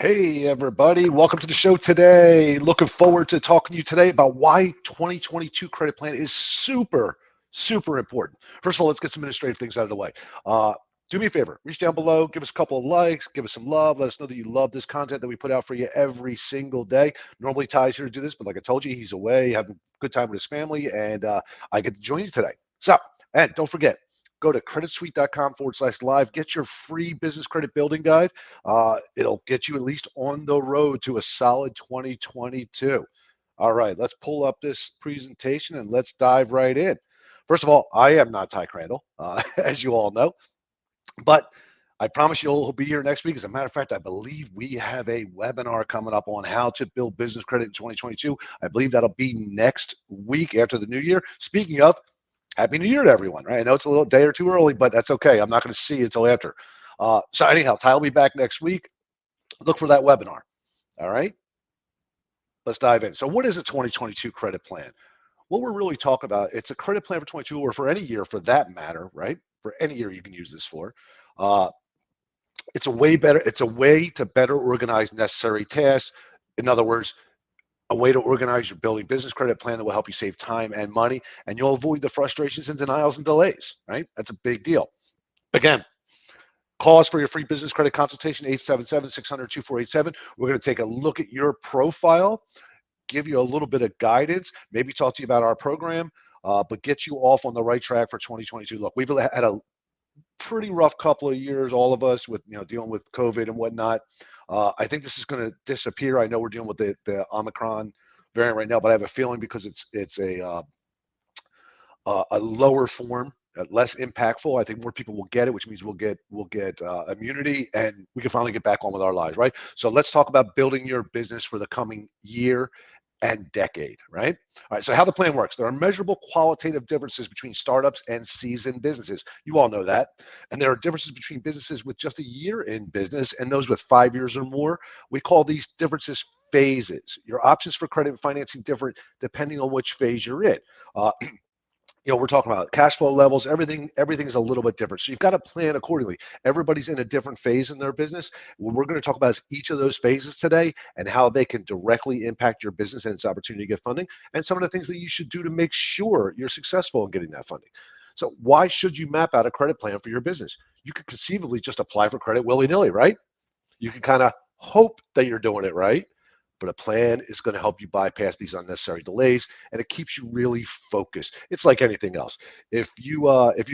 Hey, everybody. Welcome to the show today. Looking forward to talking to you today about why 2022 credit plan is super important. First of all, let's get some administrative things out of the way. Do me a favor, reach down below, give us a couple of likes, give us some love, let us know that you love this content that we put out for you every single day. Normally, Ty's here to do this, but like I told you, he's away, having a good time with his family, and I get to join you today. So, and don't forget, go to creditsuite.com/live, get your free business credit building guide. It'll get you at least on the road to a solid 2022. All right, let's pull up this presentation and let's dive right in. First of all, I am not Ty Crandall, as you all know, but I promise you'll be here next week. As a matter of fact, I believe we have a webinar coming up on how to build business credit in 2022. I believe that'll be next week after the new year. Speaking of, Happy New Year to everyone, right? I know it's a little day or two early, but that's okay. I'm not going to see you until after. So anyhow, Ty will be back next week. Look for that webinar. All right, let's dive in. So what is a 2022 credit plan? What we're really talking about, it's a credit plan for 22 or for any year for that matter, right? For any year you can use this for. Uh, it's a way to better organize necessary tasks. In other words, a way to organize your building business credit plan that will help you save time and money, and you'll avoid the frustrations and denials and delays, right? That's a big deal. Again, call us for your free business credit consultation, 877-600-2487. We're going to take a look at your profile, give you a little bit of guidance, maybe talk to you about our program, but get you off on the right track for 2022. Look, we've had a pretty rough couple of years, all of us, with dealing with COVID and whatnot. I think this is going to disappear. I know we're dealing with the Omicron variant right now, but I have a feeling because it's a lower form, less impactful. I think more people will get it, which means we'll get immunity, and we can finally get back on with our lives, right? So let's talk about building your business for the coming year and decade, right? All right, so how the plan works. There are measurable qualitative differences between startups and seasoned businesses. You all know that. And there are differences between businesses with just a year in business and those with 5 years or more. We call these differences phases. Your options for credit and financing differ depending on which phase you're in. We're talking about cash flow levels, everything is a little bit different. So you've got to plan accordingly. Everybody's in a different phase in their business. What we're going to talk about is each of those phases today and how they can directly impact your business and its opportunity to get funding, and some of the things that you should do to make sure you're successful in getting that funding. So why should you map out a credit plan for your business? You could conceivably just apply for credit willy-nilly, right? You can kind of hope that you're doing it right, but a plan is going to help you bypass these unnecessary delays, and it keeps you really focused. It's like anything else. If you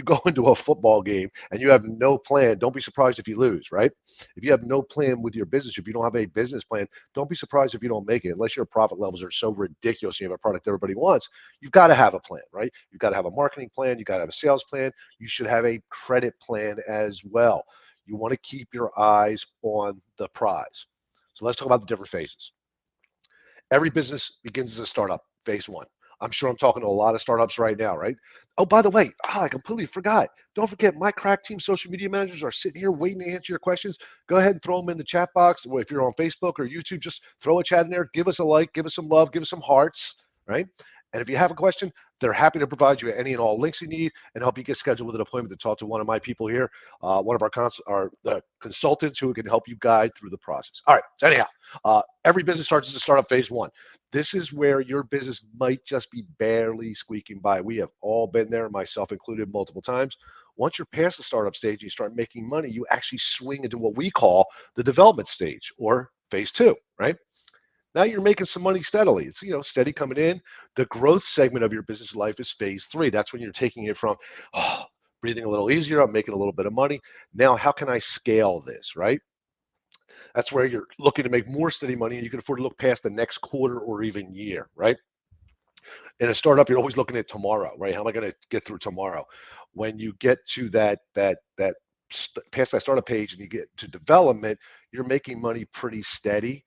go into a football game and you have no plan, don't be surprised if you lose, right? If you have no plan with your business, if you don't have a business plan, don't be surprised if you don't make it. Unless your profit levels are so ridiculous and you have a product everybody wants, you've got to have a plan, right? You've got to have a marketing plan, you've got to have a sales plan, you should have a credit plan as well. You want to keep your eyes on the prize. So let's talk about the different phases. Every business begins as a startup, phase one. I'm sure I'm talking to a lot of startups right now, right? Oh, by the way, I completely forgot. Don't forget, my crack team social media managers are sitting here waiting to answer your questions. Go ahead and throw them in the chat box. If you're on Facebook or YouTube, just throw a chat in there. Give us a like, give us some love, give us some hearts, right? And if you have a question, they're happy to provide you any and all links you need and help you get scheduled with an appointment to talk to one of my people here, one of our consultants who can help you guide through the process. All right, so anyhow, every business starts as a startup phase one. This is where your business might just be barely squeaking by. We have all been there, myself included, multiple times. Once you're past the startup stage and you start making money, you actually swing into what we call the development stage, or phase two, right? Now you're making some money steadily. It's steady coming in. The growth segment of your business life is phase three. That's when you're taking it from breathing a little easier, I'm making a little bit of money. Now, how can I scale this, right? That's where you're looking to make more steady money, and you can afford to look past the next quarter or even year, right? In a startup, you're always looking at tomorrow, right? How am I going to get through tomorrow? When you get to past that startup page and you get to development, you're making money pretty steady.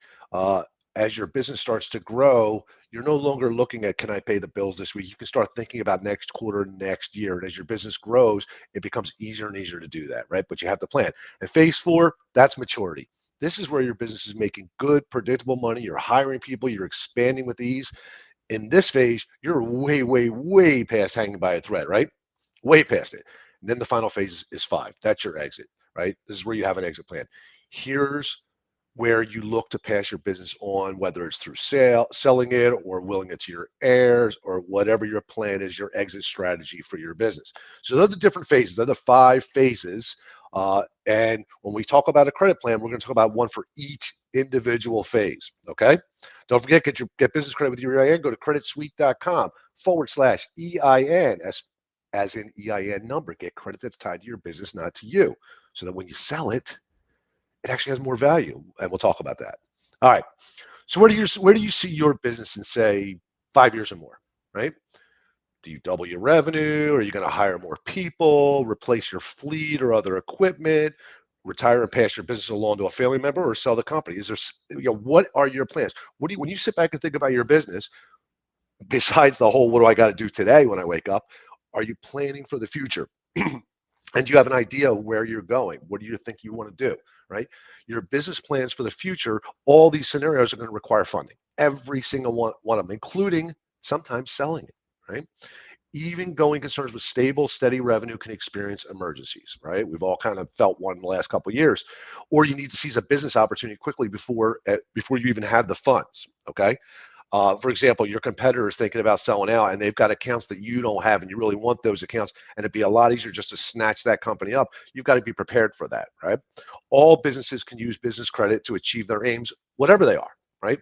As your business starts to grow, you're no longer looking at, can I pay the bills this week? You can start thinking about next quarter, next year. And as your business grows, it becomes easier and easier to do that, right? But you have to plan. And phase four, that's maturity. This is where your business is making good, predictable money. You're hiring people, you're expanding with ease. In this phase, you're way past hanging by a thread, right? Way past it. And then the final phase is five. That's your exit, right? This is where you have an exit plan. Here's where you look to pass your business on, whether it's through selling it or willing it to your heirs or whatever your plan is, your exit strategy for your business. So those are the different phases. They're the 5 phases. And when we talk about a credit plan, we're going to talk about one for each individual phase. Okay. Don't forget, get business credit with your EIN. Go to creditsuite.com/EIN, as in EIN number. Get credit that's tied to your business, not to you. So that when you sell it, it actually has more value, and we'll talk about that. All right. So where do you see your business in, say, 5 years or more, right? Do you double your revenue? Are you going to hire more people, replace your fleet or other equipment, retire and pass your business along to a family member, or sell the company? Is there, what are your plans? When you sit back and think about your business, besides the whole, what do I got to do today when I wake up? Are you planning for the future? And you have an idea of where you're going. What do you think you want to do, right? Your business plans for the future, all these scenarios are going to require funding. Every single one of them, including sometimes selling it, right? Even going concerns with stable, steady revenue can experience emergencies, right? We've all kind of felt one in the last couple of years. Or you need to seize a business opportunity quickly before you even have the funds, okay? For example, your competitor is thinking about selling out and they've got accounts that you don't have and you really want those accounts, and it'd be a lot easier just to snatch that company up. You've got to be prepared for that, right? All businesses can use business credit to achieve their aims, whatever they are, right?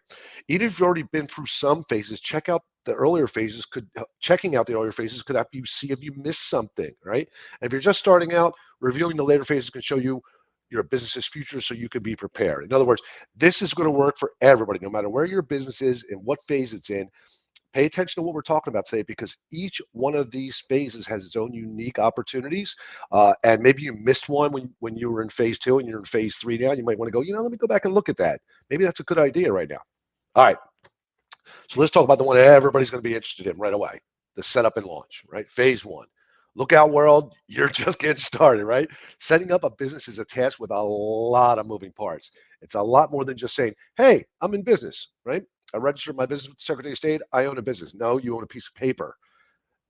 Even if you've already been through some phases, checking out the earlier phases could help you see if you missed something, right? And if you're just starting out, reviewing the later phases can show you your business's future so you can be prepared. In other words, this is going to work for everybody, no matter where your business is and what phase it's in. Pay attention to what we're talking about today, because each one of these phases has its own unique opportunities. And maybe you missed one when you were in phase 2 and you're in phase 3 now. You might want to go, let me go back and look at that. Maybe that's a good idea right now. All right. So let's talk about the one everybody's going to be interested in right away, the setup and launch, right? Phase 1. Look out, world. You're just getting started, right? Setting up a business is a task with a lot of moving parts. It's a lot more than just saying, hey, I'm in business, right? I registered my business with the Secretary of State. I own a business. No, you own a piece of paper.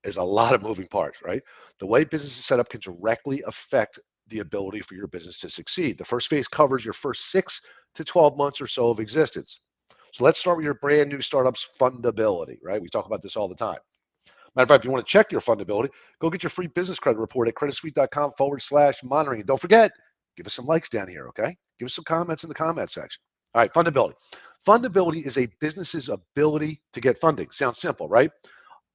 There's a lot of moving parts, right? The way business is set up can directly affect the ability for your business to succeed. The first phase covers your first 6 to 12 months or so of existence. So let's start with your brand new startup's fundability, right? We talk about this all the time. Matter of fact, if you want to check your fundability, go get your free business credit report at creditsuite.com/monitoring. And don't forget, give us some likes down here, okay? Give us some comments in the comment section. All right, fundability. Fundability is a business's ability to get funding. Sounds simple, right?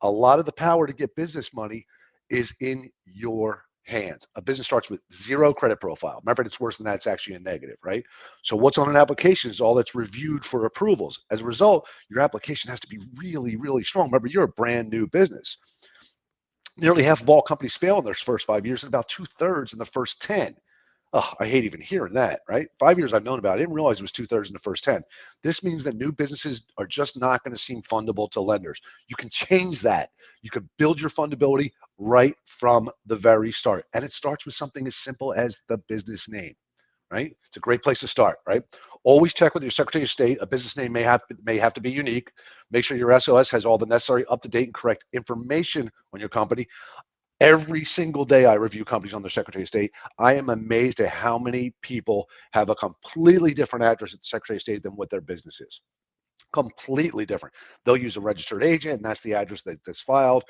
A lot of the power to get business money is in your hands. A business starts with 0 credit profile. Matter of fact, it's worse than that. It's actually a negative, right? So what's on an application is all that's reviewed for approvals. As a result, your application has to be really, really strong. Remember, you're a brand new business. Nearly half of all companies fail in their first 5 years and about 2/3 in the first 10. Oh, I hate even hearing that, right? 5 years I've known about it. I didn't realize it was 2/3 in the first 10. This means that new businesses are just not going to seem fundable to lenders. You can change that. You can build your fundability right from the very start. And it starts with something as simple as the business name, right? It's a great place to start, right? Always check with your Secretary of State. A business name may have to be unique. Make sure your SOS has all the necessary up-to-date and correct information on your company. Every single day I review companies on their Secretary of State. I am amazed at how many people have a completely different address at the Secretary of State than what their business is. Completely different. They'll use a registered agent, and that's the address that's filed.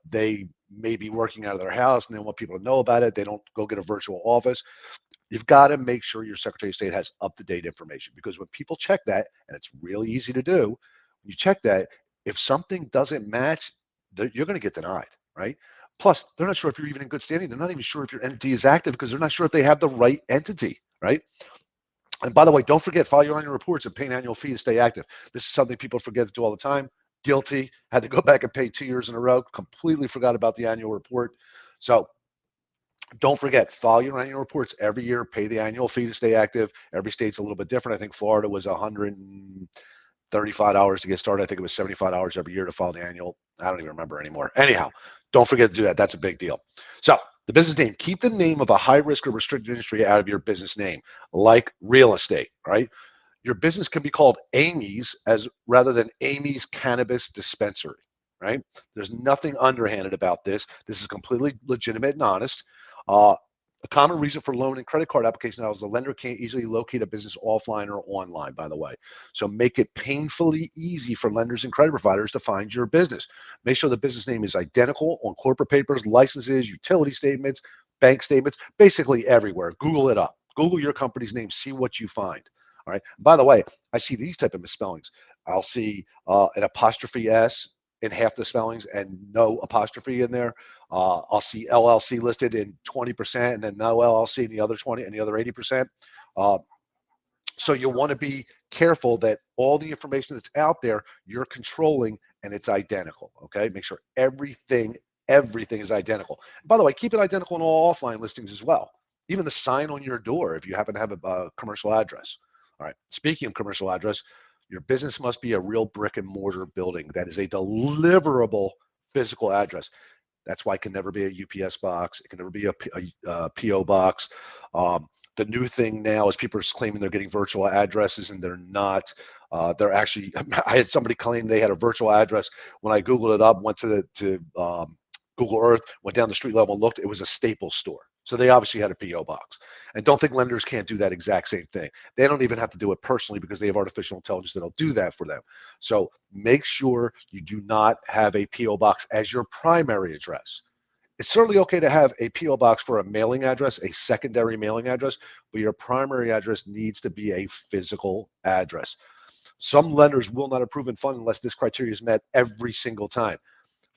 They may be working out of their house, and they want people to know about it. They don't go get a virtual office. You've got to make sure your Secretary of State has up-to-date information, because when people check that, and it's really easy to do, when you check that, if something doesn't match, you're going to get denied, right? Plus, they're not sure if you're even in good standing. They're not even sure if your entity is active, because they're not sure if they have the right entity, right? And by the way, don't forget, file your annual reports and pay an annual fee to stay active. This is something people forget to do all the time. Guilty. Had to go back and pay 2 years in a row. Completely forgot about the annual report. So don't forget, file your annual reports every year. Pay the annual fee to stay active. Every state's a little bit different. I think Florida was $135 to get started. I think it was $75 every year to file the annual. I don't even remember anymore. Anyhow, don't forget to do that. That's a big deal. So the business name, keep the name of a high risk or restricted industry out of your business name, like real estate, right? Your business can be called Amy's rather than Amy's Cannabis Dispensary, right? There's nothing underhanded about this. This is completely legitimate and honest. A common reason for loan and credit card application now is the lender can't easily locate a business offline or online, by the way. So make it painfully easy for lenders and credit providers to find your business. Make sure the business name is identical on corporate papers, licenses, utility statements, bank statements, basically everywhere. Google it up. Google your company's name, see what you find. All right. By the way, I see these type of misspellings. I'll see an apostrophe S in half the spellings and no apostrophe in there. I'll see LLC listed in 20% and then no LLC in the other 20 and the other 80%. So you'll want to be careful that all the information that's out there, you're controlling and it's identical. Okay. Make sure everything is identical. By the way, keep it identical in all offline listings as well. Even the sign on your door, if you happen to have a commercial address. All right. Speaking of commercial address, your business must be a real brick and mortar building that is a deliverable physical address. That's why it can never be a UPS box. It can never be a PO box. The new thing now is people are claiming they're getting virtual addresses and they're not. They're actually, I had somebody claim they had a virtual address. When I Googled it up, went to Google Earth, went down the street level and looked, it was a Staples store. So they obviously had a PO box. And don't think lenders can't do that exact same thing. They don't even have to do it personally because they have artificial intelligence that'll do that for them. So make sure you do not have a PO box as your primary address. It's certainly okay to have a PO box for a mailing address, a secondary mailing address, but your primary address needs to be a physical address. Some lenders will not approve and fund unless this criteria is met every single time.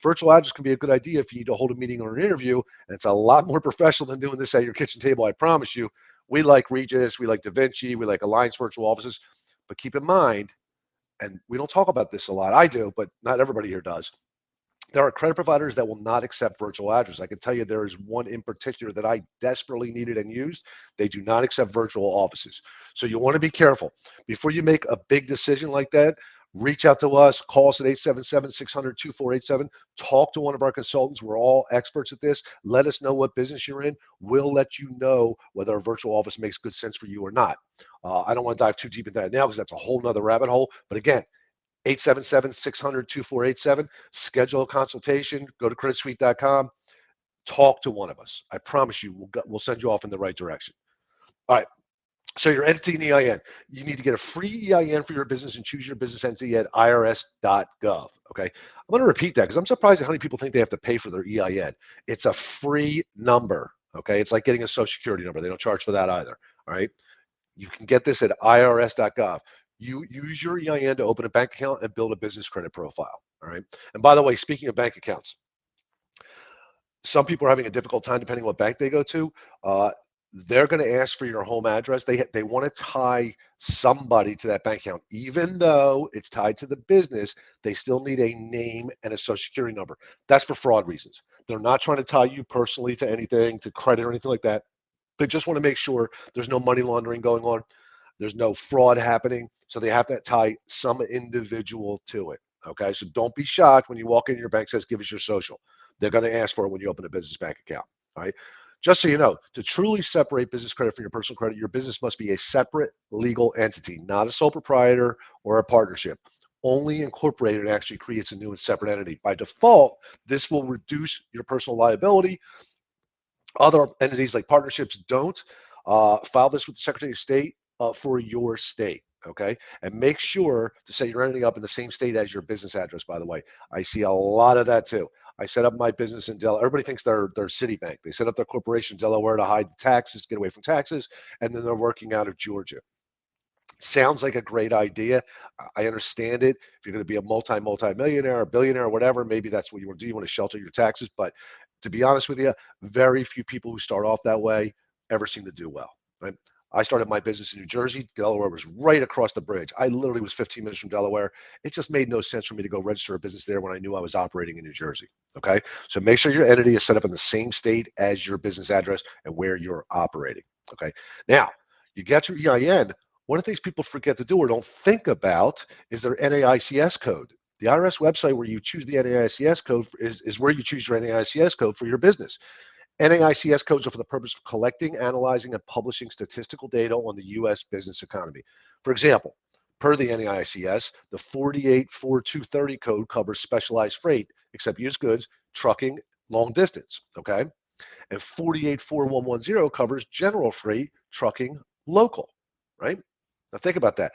Virtual address can be a good idea if you need to hold a meeting or an interview, and it's a lot more professional than doing this at your kitchen table, I promise you. We like Regis, we like DaVinci, we like Alliance Virtual Offices, but keep in mind, and we don't talk about this a lot, I do, but not everybody here does. There are credit providers that will not accept virtual address. I can tell you there is one in particular that I desperately needed and used. They do not accept virtual offices. So you want to be careful. Before you make a big decision like that, reach out to us, call us at 877-600-2487, talk to one of our consultants. We're all experts at this. Let us know what business you're in. We'll let you know whether a virtual office makes good sense for you or not. I don't want to dive too deep into that now because that's a whole nother rabbit hole. But again, 877-600-2487, schedule a consultation, go to creditsuite.com, talk to one of us. I promise you, we'll send you off in the right direction. All right. So your entity and EIN, you need to get a free EIN for your business and choose your business entity at irs.gov. Okay. I'm going to repeat that because I'm surprised at how many people think they have to pay for their EIN. It's a free number. Okay. It's like getting a social security number. They don't charge for that either. All right. You can get this at irs.gov. You use your EIN to open a bank account and build a business credit profile. All right. And by the way, speaking of bank accounts, some people are having a difficult time depending on what bank they go to. They're going to ask for your home address. They want to tie somebody to that bank account. Even though it's tied to the business, they still need a name and a social security number. That's for fraud reasons. They're not trying to tie you personally to anything, to credit or anything like that. They just want to make sure there's no money laundering going on. There's no fraud happening. So they have to tie some individual to it. Okay. So don't be shocked when you walk in and your bank says, give us your social. They're going to ask for it when you open a business bank account. All right. Just so you know, to truly separate business credit from your personal credit, your business must be a separate legal entity, not a sole proprietor or a partnership. Only incorporated actually creates a new and separate entity. By default, this will reduce your personal liability. Other entities like partnerships don't. File this with the Secretary of State for your state. Okay. And make sure to set your entity up in the same state as your business address, by the way. I see a lot of that too. I set up my business in Delaware. Everybody thinks they're Citibank. They set up their corporation in Delaware to hide the taxes, get away from taxes, and then they're working out of Georgia. Sounds like a great idea. I understand it. If you're going to be a multi-millionaire or billionaire or whatever, maybe that's what you want to do. You want to shelter your taxes. But to be honest with you, very few people who start off that way ever seem to do well. Right? I started my business in New Jersey. Delaware was right across the bridge. I literally was 15 minutes from Delaware. It just made no sense for me to go register a business there when I knew I was operating in New Jersey. Okay. So make sure your entity is set up in the same state as your business address and where you're operating. Okay. Now, you get your EIN. One of the things people forget to do or don't think about is their NAICS code. The IRS website where you choose the NAICS code is where you choose your NAICS code for your business. NAICS codes are for the purpose of collecting, analyzing, and publishing statistical data on the U.S. business economy. For example, per the NAICS, the 484230 code covers specialized freight, except used goods, trucking, long distance, okay? And 484110 covers general freight, trucking, local, right? Now think about that.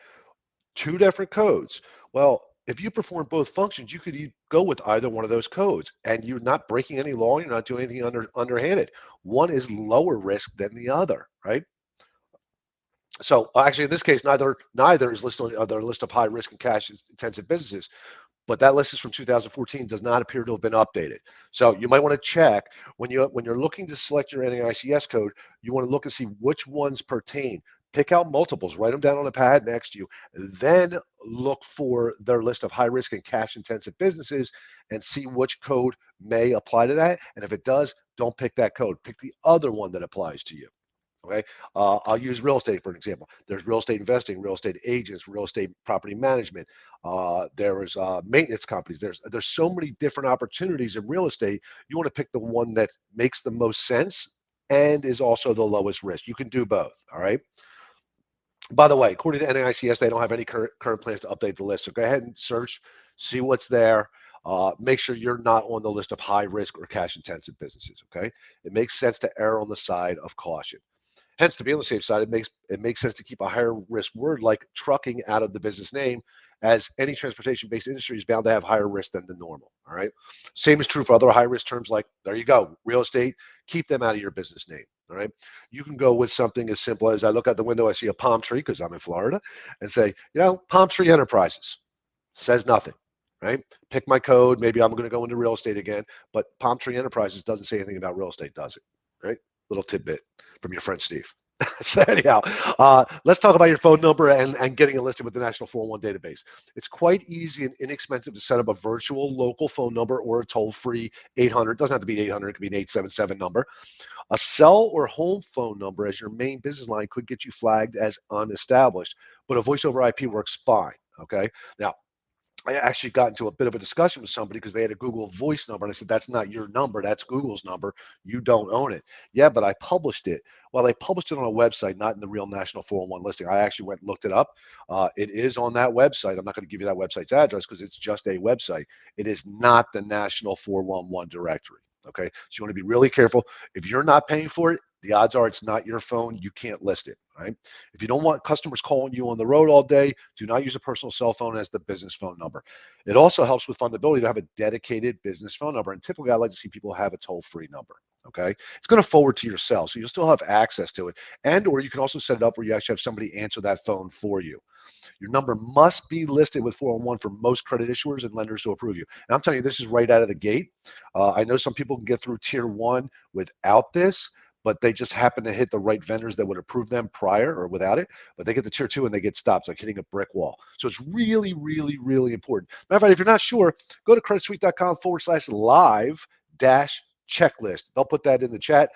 Two different codes. Well, if you perform both functions, you could go with either one of those codes, and you're not breaking any law. You're not doing anything underhanded. One is lower risk than the other, right? So actually, in this case, neither is listed on their list of high risk and cash intensive businesses. But that list is from 2014, does not appear to have been updated. So you might want to check when you're looking to select your NAICS code. You want to look and see which ones pertain. Pick out multiples, write them down on a pad next to you, then look for their list of high risk and cash intensive businesses and see which code may apply to that. And if it does, don't pick that code. Pick the other one that applies to you. Okay, I'll use real estate for an example. There's real estate investing, real estate agents, real estate property management. There's maintenance companies. There's so many different opportunities in real estate. You want to pick the one that makes the most sense and is also the lowest risk. You can do both. All right. By the way, according to NAICS, they don't have any current plans to update the list. So go ahead and search, see what's there. Make sure you're not on the list of high risk or cash intensive businesses. Okay. It makes sense to err on the side of caution. Hence, to be on the safe side, it makes sense to keep a higher risk word like trucking out of the business name, as any transportation-based industry is bound to have higher risk than the normal. All right. Same is true for other high-risk terms like, there you go, real estate. Keep them out of your business name. All right. You can go with something as simple as, I look out the window, I see a palm tree because I'm in Florida, and say, Palm Tree Enterprises. Says nothing. Right. Pick my code. Maybe I'm going to go into real estate again, but Palm Tree Enterprises doesn't say anything about real estate, does it? Right. Little tidbit from your friend Steve. So anyhow, let's talk about your phone number and getting it listed with the National 401 database. It's quite easy and inexpensive to set up a virtual local phone number or a toll-free 800. It doesn't have to be 800. It could be an 877 number. A cell or home phone number as your main business line could get you flagged as unestablished, but a voice over IP works fine. Okay. Now, I actually got into a bit of a discussion with somebody because they had a Google Voice number. And I said, that's not your number. That's Google's number. You don't own it. Yeah, but I published it. Well, I published it on a website, not in the real National 401 listing. I actually went and looked it up. It is on that website. I'm not going to give you that website's address because it's just a website. It is not the National 411 directory. Okay. So you want to be really careful. If you're not paying for it, the odds are it's not your phone. You can't list it, right? If you don't want customers calling you on the road all day, do not use a personal cell phone as the business phone number. It also helps with Fundability to have a dedicated business phone number. And typically, I like to see people have a toll-free number, okay? It's going to forward to your cell, so you'll still have access to it. And or you can also set it up where you actually have somebody answer that phone for you. Your number must be listed with 401 for most credit issuers and lenders to approve you. And I'm telling you, this is right out of the gate. I know some people can get through tier 1 without this, but they just happen to hit the right vendors that would approve them prior or without it. But they get to tier 2 and they get stopped. It's like hitting a brick wall. So it's really, really, really important. Matter of fact, if you're not sure, go to creditsuite.com/live-checklist. They'll put that in the chat.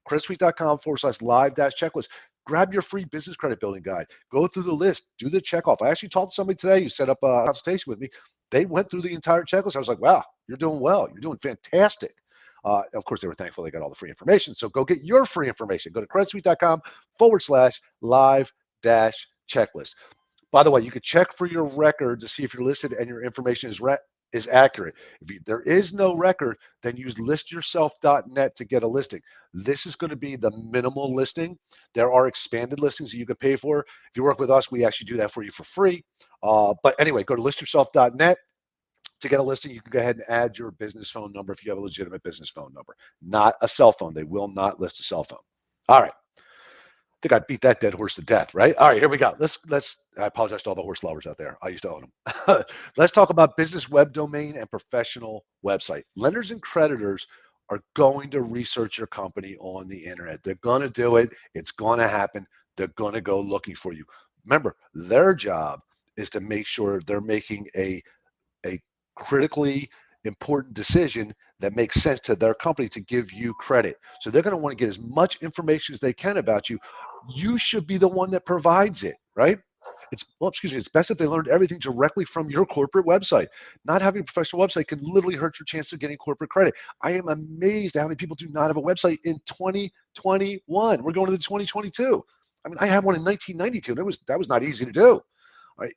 creditsuite.com/live-checklist. Grab your free business credit building guide. Go through the list. Do the check off. I actually talked to somebody today who set up a consultation with me. They went through the entire checklist. I was like, wow, you're doing well. You're doing fantastic. Of course, they were thankful they got all the free information. So go get your free information. Go to creditsuite.com/live-checklist. By the way, you could check for your record to see if you're listed and your information is accurate. If there is no record, then use listyourself.net to get a listing. This is going to be the minimal listing. There are expanded listings that you can pay for. If you work with us, we actually do that for you for free. But anyway, go to listyourself.net. To get a listing, you can go ahead and add your business phone number if you have a legitimate business phone number, not a cell phone. They will not list a cell phone. All right. I think I beat that dead horse to death, right? All right, here we go. I apologize to all the horse lovers out there. I used to own them. Let's talk about business web domain and professional website. Lenders and creditors are going to research your company on the internet. They're going to do it. It's going to happen. They're going to go looking for you. Remember, their job is to make sure they're making a critically important decision that makes sense to their company to give you credit. So they're going to want to get as much information as they can about you. You should be the one that provides it, right? It's best if they learned everything directly from your corporate website. Not having a professional website can literally hurt your chance of getting corporate credit. I am amazed at how many people do not have a website in 2021. We're going to the 2022. I mean, I had one in 1992, and that was not easy to do. All right.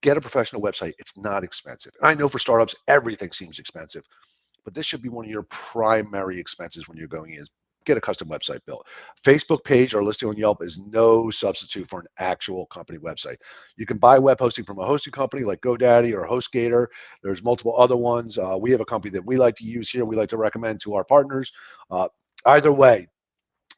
Get a professional website. It's not expensive. I know for startups, everything seems expensive, but this should be one of your primary expenses when you're going in. get a custom website built. Facebook page or listing on Yelp is no substitute for an actual company website. You can buy web hosting from a hosting company like GoDaddy or HostGator. There's multiple other ones. We have a company that we like to use here. We like to recommend to our partners. Either way,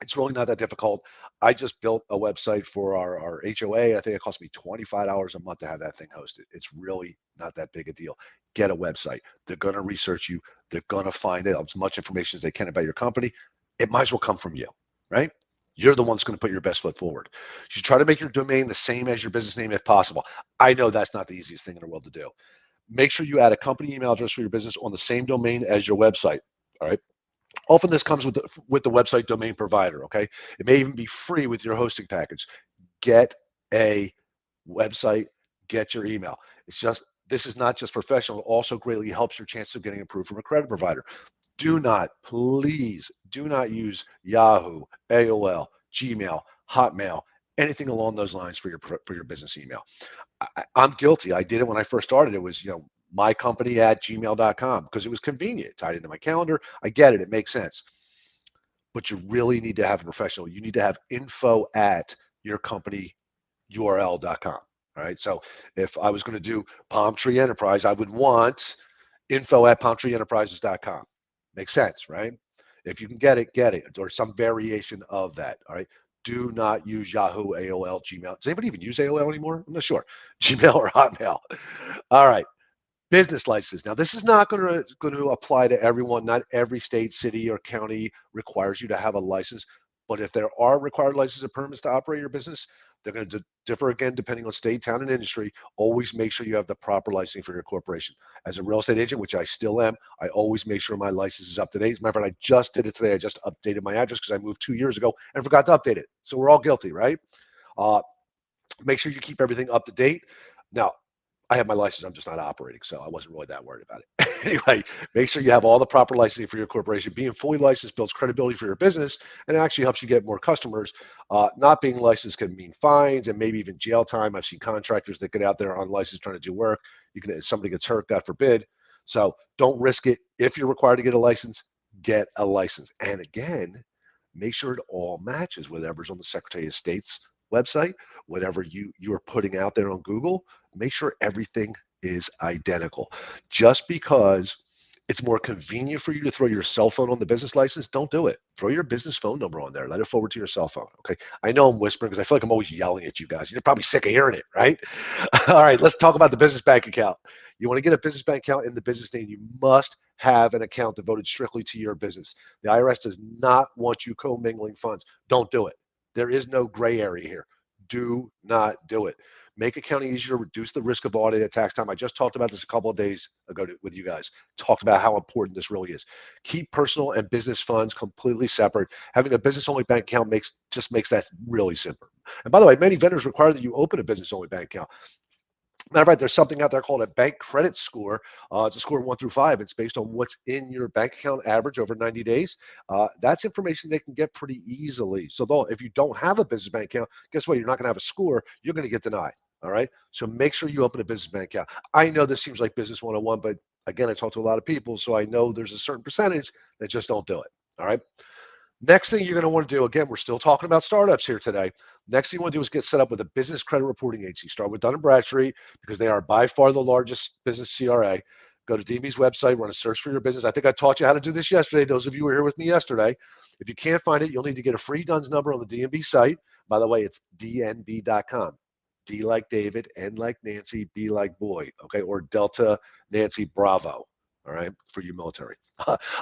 it's really not that difficult. I just built a website for our HOA. I think it cost me $25 a month to have that thing hosted. It's really not that big a deal. Get a website. They're going to research you. They're going to find out as much information as they can about your company. It might as well come from you, right? You're the one that's going to put your best foot forward. You should try to make your domain the same as your business name if possible. I know that's not the easiest thing in the world to do. Make sure you add a company email address for your business on the same domain as your website, all right? Often this comes with the website domain provider, okay? It may even be free with your hosting package. Get a website, get your email. This is not just professional, it also greatly helps your chance of getting approved from a credit provider. Please do not use Yahoo, AOL, Gmail, Hotmail, anything along those lines for your business email. I'm guilty. I did it when I first started. It was, mycompany@gmail.com because it was convenient, tied into my calendar. I get it. It makes sense. But you really need to have a professional. You need to have info@yourcompanyurl.com. All right. So if I was going to do Palm Tree Enterprise, I would want info@palmtreeenterprises.com. Makes sense, right? If you can get it, or some variation of that. All right. Do not use Yahoo, AOL, Gmail. Does anybody even use AOL anymore? I'm not sure. Gmail or Hotmail. All right. Business license. Now, this is not going to apply to everyone. Not every state, city, or county requires you to have a license. But if there are required licenses and permits to operate your business, they're going to differ again depending on state, town, and industry. Always make sure you have the proper licensing for your corporation. As a real estate agent, which I still am, I always make sure my license is up to date. As a matter of fact, I just did it today. I just updated my address because I moved 2 years ago and forgot to update it. So we're all guilty, right? Make sure you keep everything up to date. Now, I have my license. I'm just not operating, so I wasn't really that worried about it. Anyway, make sure you have all the proper licensing for your corporation. Being fully licensed builds credibility for your business, and it actually helps you get more customers. Not being licensed can mean fines and maybe even jail time. I've seen contractors that get out there unlicensed trying to do work. Somebody gets hurt, God forbid. So don't risk it. If you're required to get a license, get a license. And again, make sure it all matches whatever's on the Secretary of State's website, whatever you're putting out there on Google. Make sure everything is identical. Just because it's more convenient for you to throw your cell phone on the business license, don't do it. Throw your business phone number on there. Let it forward to your cell phone, okay? I know I'm whispering because I feel like I'm always yelling at you guys. You're probably sick of hearing it, right? All right, let's talk about the business bank account. You want to get a business bank account in the business name, you must have an account devoted strictly to your business. The IRS does not want you commingling funds. Don't do it. There is no gray area here. Do not do it. Make accounting easier, reduce the risk of audit at tax time. I just talked about this a couple of days ago with you guys. Talked about how important this really is. Keep personal and business funds completely separate. Having a business-only bank account just makes that really simple. And by the way, many vendors require that you open a business-only bank account. Matter of fact, there's something out there called a bank credit score. It's a score of 1 through 5. It's based on what's in your bank account average over 90 days. That's information they can get pretty easily. So if you don't have a business bank account, guess what? You're not going to have a score. You're going to get denied. All right. So make sure you open a business bank account. I know this seems like business 101, but again, I talk to a lot of people, so I know there's a certain percentage that just don't do it. All right. Next thing you're going to want to do, again, we're still talking about startups here today. Next thing you want to do is get set up with a business credit reporting agency. Start with Dun & Bradstreet because they are by far the largest business CRA. Go to DMB's website, run a search for your business. I think I taught you how to do this yesterday. Those of you who were here with me yesterday. If you can't find it, you'll need to get a free DUNS number on the DMB site. By the way, it's dnb.com. D like David, N like Nancy, B like boy, okay, or Delta Nancy Bravo, all right, for you military.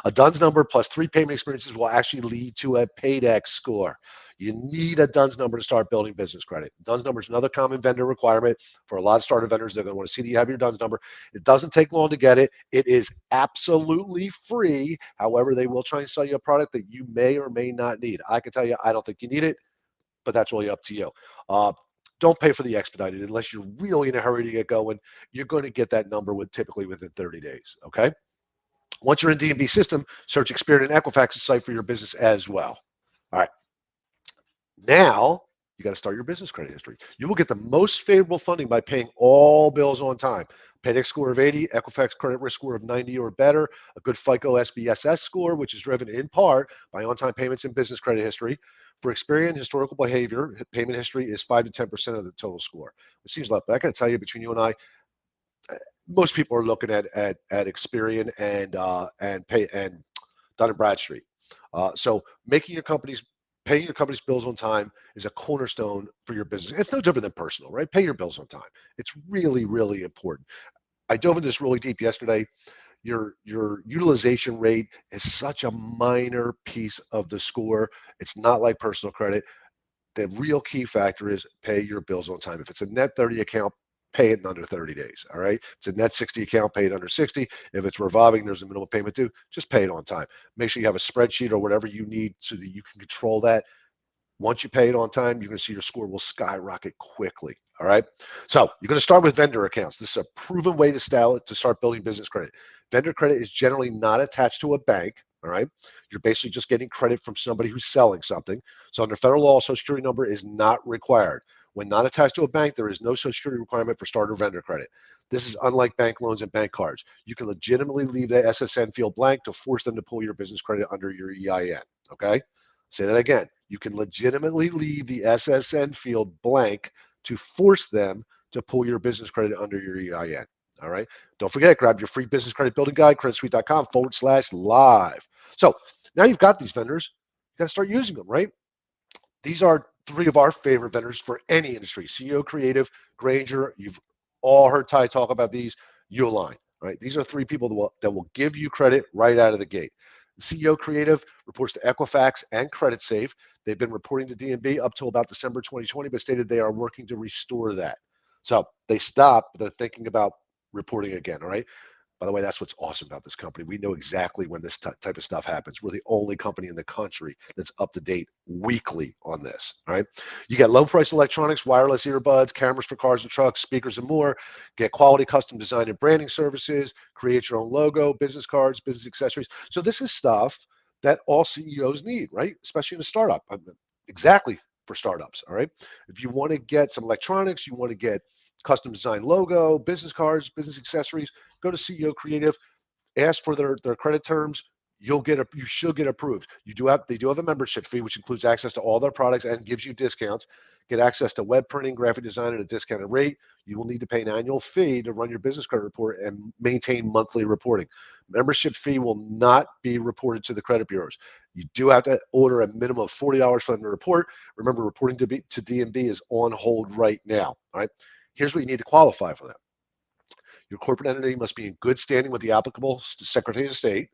A DUNS number plus 3 payment experiences will actually lead to a PAYDEX score. You need a DUNS number to start building business credit. DUNS number is another common vendor requirement for a lot of startup vendors. They're going to want to see that you have your DUNS number. It doesn't take long to get it. It is absolutely free. However, they will try and sell you a product that you may or may not need. I can tell you, I don't think you need it, but that's really up to you. Don't pay for the expedited unless you're really in a hurry to get going. You're going to get that number typically within 30 days, okay? Once you're in DMB system, search Experian and Equifax's site for your business as well. All right. Now, you got to start your business credit history. You will get the most favorable funding by paying all bills on time. Paydex score of 80, Equifax credit risk score of 90 or better, a good FICO SBSS score, which is driven in part by on-time payments and business credit history. For Experian, historical behavior, payment history is 5 to 10% of the total score. It seems like, but I got to tell you, between you and I, most people are looking at Experian and Dun and Bradstreet. So paying your company's bills on time is a cornerstone for your business. It's no different than personal, right? Pay your bills on time. It's really, really important. I dove into this really deep yesterday. Your utilization rate is such a minor piece of the score. It's not like personal credit. The real key factor is pay your bills on time. If it's a net 30 account, pay it in under 30 days. All right. If it's a net 60 account, pay it under 60. If it's revolving, there's a minimum payment due, just pay it on time. Make sure you have a spreadsheet or whatever you need so that you can control that. Once you pay it on time, you're going to see your score will skyrocket quickly. All right. So you're going to start with vendor accounts. This is a proven way to start building business credit. Vendor credit is generally not attached to a bank. All right. You're basically just getting credit from somebody who's selling something. So under federal law, Social Security number is not required. When not attached to a bank, there is no Social Security requirement for starter vendor credit. This is unlike bank loans and bank cards. You can legitimately leave the SSN field blank to force them to pull your business credit under your EIN. Okay. Say that again. You can legitimately leave the SSN field blank to force them to pull your business credit under your EIN. All right. Don't forget, grab your free business credit building guide, creditsuite.com/live. So now you've got these vendors, you got to start using them, right? These are three of our favorite vendors for any industry: CEO Creative, Granger. You've all heard Ty talk about these. Uline, right? These are three people that will give you credit right out of the gate. CEO Creative reports to Equifax and CreditSafe. They've been reporting to DNB up till about December 2020, but stated they are working to restore that. So they stopped, but they're thinking about reporting again. All right. By the way, that's what's awesome about this company. We know exactly when this type of stuff happens. We're the only company in the country that's up to date weekly on this. All right. You get low price electronics, wireless earbuds, cameras for cars and trucks, speakers, and more. Get quality custom design and branding services, create your own logo, business cards, business accessories. So this is stuff that all CEOs need, right? Especially in a startup. Exactly for startups. All right. If you want to get some electronics, you want to get custom design logo, business cards, business accessories, go to CEO Creative, ask for their credit terms. You should get approved. They do have a membership fee, which includes access to all their products and gives you discounts. Get access to web printing, graphic design at a discounted rate. You will need to pay an annual fee to run your business credit report and maintain monthly reporting. Membership fee will not be reported to the credit bureaus. You do have to order a minimum of $40 for them to report. Remember, reporting to DNB is on hold right now. All right. Here's what you need to qualify for that. Your corporate entity must be in good standing with the applicable Secretary of State.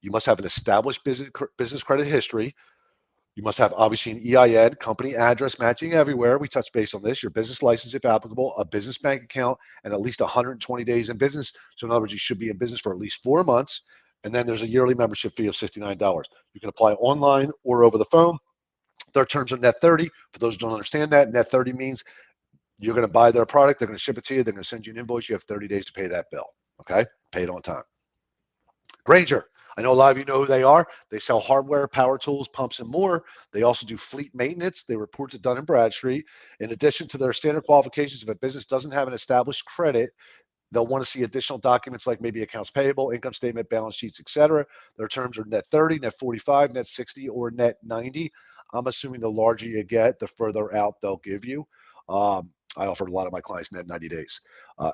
You must have an established business credit history. You must have, obviously, an EIN, company address matching everywhere. We touched base on this. Your business license, if applicable, a business bank account, and at least 120 days in business. So in other words, you should be in business for at least 4 months. And then there's a yearly membership fee of $69. You can apply online or over the phone. Their terms are net 30. For those who don't understand that, net 30 means you're going to buy their product. They're going to ship it to you. They're going to send you an invoice. You have 30 days to pay that bill. Okay? Pay it on time. Granger. I know a lot of you know who they are. They sell hardware, power tools, pumps, and more. They also do fleet maintenance. They report to Dun and Bradstreet. In addition to their standard qualifications, if a business doesn't have an established credit, they'll want to see additional documents like maybe accounts payable, income statement, balance sheets, etc. Their terms are net 30, net 45, net 60, or net 90. I'm assuming the larger you get, the further out they'll give you. I offered a lot of my clients net 90 days.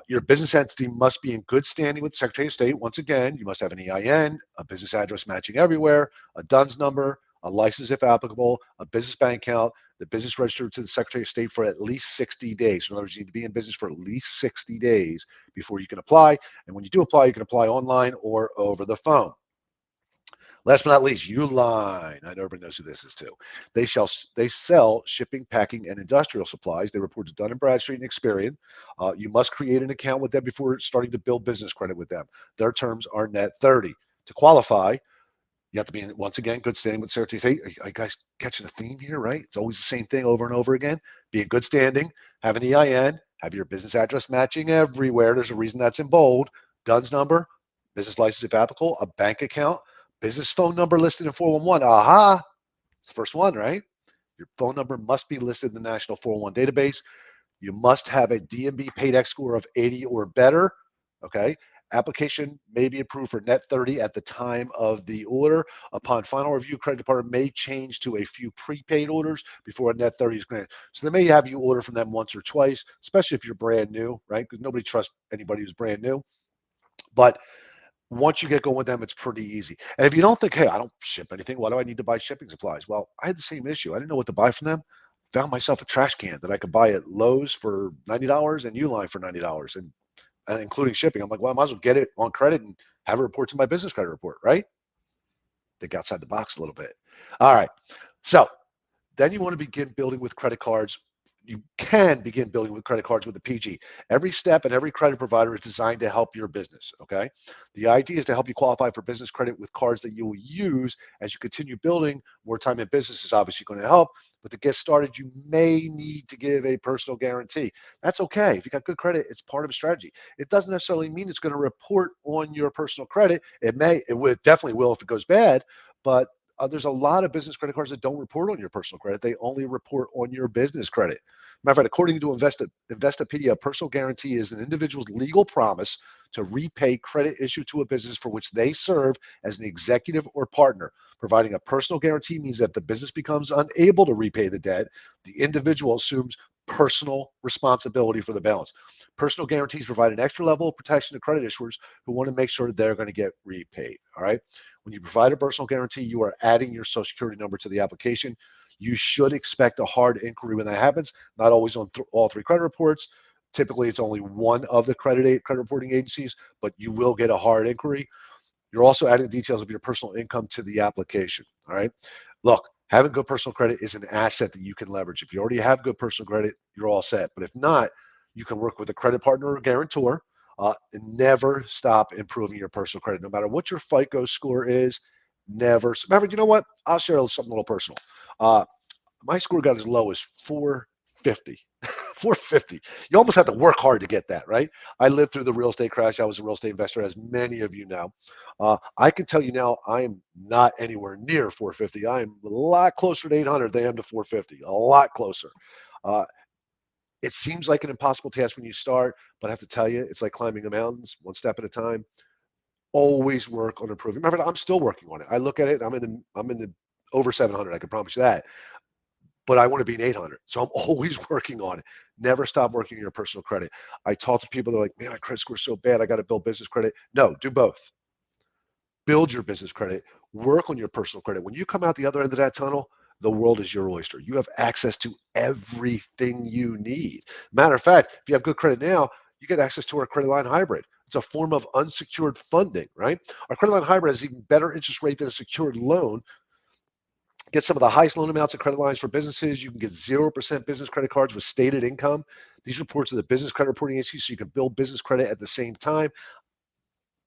Your business entity must be in good standing with the Secretary of State. Once again, you must have an EIN, a business address matching everywhere, a DUNS number, a license if applicable, a business bank account, the business registered to the Secretary of State for at least 60 days. In other words, you need to be in business for at least 60 days before you can apply. And when you do apply, you can apply online or over the phone. Last but not least, Uline. I know everybody knows who this is too. They sell shipping, packing, and industrial supplies. They report to Dun & Bradstreet and Experian. You must create an account with them before starting to build business credit with them. Their terms are net 30. To qualify, you have to be in, once again, good standing with Secretary of State. Are you guys catching a theme here, right? It's always the same thing over and over again. Be in good standing, have an EIN, have your business address matching everywhere. There's a reason that's in bold. DUNS number, business license if applicable, a bank account, business phone number listed in 411. Aha, it's the first one, right? Your phone number must be listed in the National 401 database. You must have a DNB Paydex score of 80 or better. okay? Application may be approved for net 30 at the time of the order. Upon final review, credit department may change to a few prepaid orders before a net 30 is granted. So they may have you order from them once or twice, especially if you're brand new, right? Because nobody trusts anybody who's brand new. But once you get going with them, it's pretty easy. And if you don't think, hey, I don't ship anything, why do I need to buy shipping supplies? Well, I had the same issue. I didn't know what to buy from them. Found myself a trash can that I could buy at Lowe's for $90 and Uline for $90, and including shipping. I'm like, well, I might as well get it on credit and have it report to my business credit report, right? Think outside the box a little bit. All right. So then you want to begin building with credit cards. You can begin building with credit cards with a PG. Every step and every credit provider is designed to help your business, okay? The idea is to help you qualify for business credit with cards that you will use as you continue building. More time in business is obviously going to help, but to get started, you may need to give a personal guarantee. That's okay. If you got good credit, it's part of a strategy. It doesn't necessarily mean it's going to report on your personal credit. It definitely will if it goes bad, but there's a lot of business credit cards that don't report on your personal credit. They only report on your business credit. Matter of fact, according to Investopedia, a personal guarantee is an individual's legal promise to repay credit issued to a business for which they serve as an executive or partner. Providing a personal guarantee means that if the business becomes unable to repay the debt, the individual assumes personal responsibility for the balance. Personal guarantees provide an extra level of protection to credit issuers who want to make sure that they're going to get repaid. All right. When you provide a personal guarantee, you are adding your social security number to the application. You should expect a hard inquiry when that happens, not always on all three credit reports. Typically, it's only one of the credit reporting agencies, but you will get a hard inquiry. You're also adding details of your personal income to the application, all right? Look, having good personal credit is an asset that you can leverage. If you already have good personal credit, you're all set. But if not, you can work with a credit partner or guarantor. And never stop improving your personal credit. No matter what your FICO score is, never. Remember, you know what? I'll share something a little personal. My score got as low as 450. 450. You almost have to work hard to get that, right? I lived through the real estate crash. I was a real estate investor, as many of you know. I can tell you now, I am not anywhere near 450. I am a lot closer to 800 than I am to 450. A lot closer. It seems like an impossible task when you start, but I have to tell you, it's like climbing the mountains, one step at a time. Always work on improving. Remember, I'm still working on it. I look at it, I'm in the over 700. I can promise you that. But I want to be an 800. So I'm always working on it. Never stop working on your personal credit. I talk to people that are like, man, my credit score is so bad. I got to build business credit. No, do both. Build your business credit. Work on your personal credit. When you come out the other end of that tunnel, the world is your oyster. You have access to everything you need. Matter of fact, if you have good credit now, you get access to our credit line hybrid. It's a form of unsecured funding, right? Our credit line hybrid has even better interest rate than a secured loan. Get some of the highest loan amounts of credit lines for businesses. You can get 0% business credit cards with stated income. These reports are the business credit reporting agency, so you can build business credit at the same time.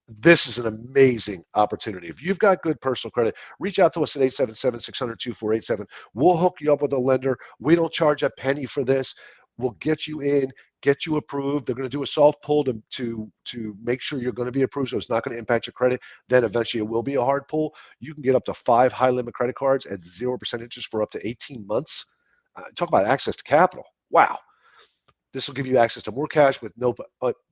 This is an amazing opportunity. If you've got good personal credit, reach out to us at 877-600-2487. We'll hook you up with a lender. We don't charge a penny for this. We'll get you in, get you approved. They're going to do a soft pull to make sure you're going to be approved, so it's not going to impact your credit. Then eventually it will be a hard pull. You can get up to 5 high-limit credit cards at 0% interest for up to 18 months. Talk about access to capital. Wow. This will give you access to more cash with no.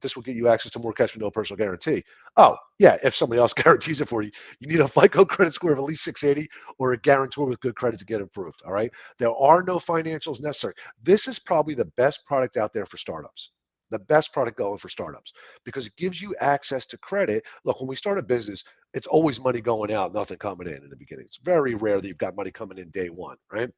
This will get you access to more cash with no personal guarantee. Oh, yeah. If somebody else guarantees it for you, you need a FICO credit score of at least 680 or a guarantor with good credit to get approved. All right. There are no financials necessary. This is probably the best product out there for startups. The best product going for startups because it gives you access to credit. Look, when we start a business, it's always money going out, nothing coming in the beginning. It's very rare that you've got money coming in day one, right?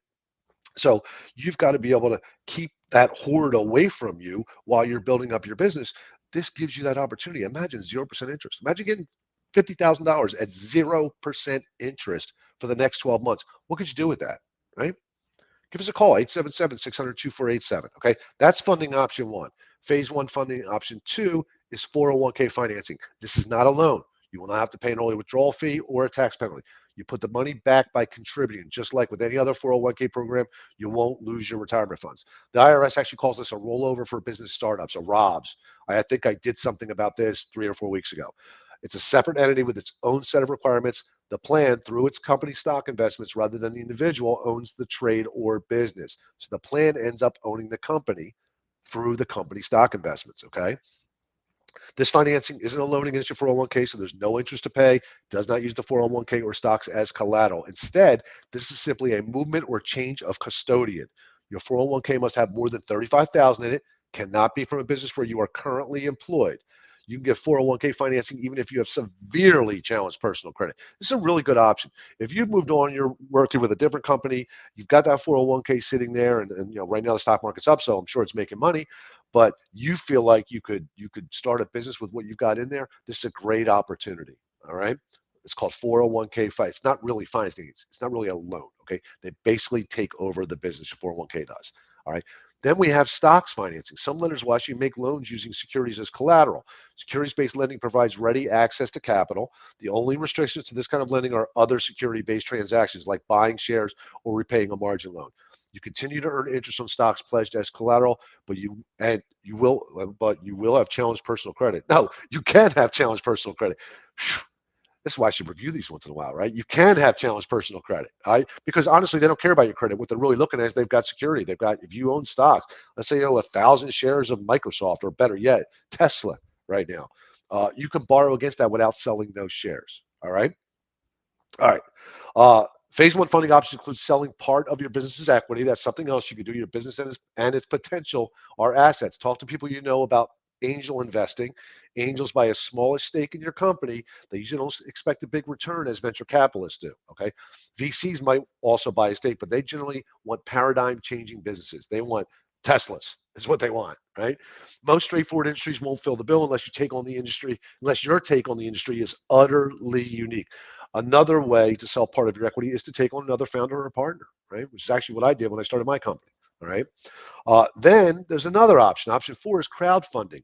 So you've got to be able to keep that hoard away from you while you're building up your business. This gives you that opportunity. Imagine 0% interest. Imagine getting $50,000 at 0% interest for the next 12 months. What could you do with that, right? Give us a call, 877-600-2487. Okay, that's funding option one. Phase one funding option two is 401k financing. This is not a loan. You will not have to pay an early withdrawal fee or a tax penalty. You put the money back by contributing. Just like with any other 401k program, you won't lose your retirement funds. The IRS actually calls this a rollover for business startups, a ROBS. I think I did something about this 3 or 4 weeks ago. It's a separate entity with its own set of requirements. The plan, through its company stock investments rather than the individual, owns the trade or business. So the plan ends up owning the company through the company stock investments, okay? This financing isn't a loan against your 401k, so there's no interest to pay, does not use the 401k or stocks as collateral. Instead, this is simply a movement or change of custodian. Your 401k must have more than 35,000 in it, cannot be from a business where you are currently employed. You can get 401k financing even if you have severely challenged personal credit. This is a really good option. If you've moved on, you're working with a different company, you've got that 401k sitting there, and right now the stock market's up, so I'm sure it's making money, but you feel like you could start a business with what you've got in there. This is a great opportunity. All right. It's called 401k fight. It's not really financing. It's not really a loan. Okay. They basically take over the business. Your 401k does. All right. Then we have stocks financing. Some lenders will actually make loans using securities as collateral. Securities-based lending provides ready access to capital. The only restrictions to this kind of lending are other security-based transactions like buying shares or repaying a margin loan. You continue to earn interest on stocks pledged as collateral, but you will have challenged personal credit. No, you can have challenged personal credit. This is why I should review these once in a while, right? You can have challenged personal credit, all right? Because honestly, they don't care about your credit. What they're really looking at is they've got security. They've got, if you own stocks, let's say you own 1,000 shares of Microsoft, or better yet, Tesla right now. You can borrow against that without selling those shares, all right? All right. Phase one funding options include selling part of your business's equity. That's something else you can do. Your business and its potential are assets. Talk to people you know about angel investing. Angels buy a smallest stake in your company. They usually don't expect a big return as venture capitalists do. Okay. VCs might also buy a stake, but they generally want paradigm changing businesses. They want Teslas is what they want, right? Most straightforward industries won't fill the bill unless your take on the industry is utterly unique. Another way to sell part of your equity is to take on another founder or a partner, right? Which is actually what I did when I started my company. All right. Then there's another option. Option four is crowdfunding.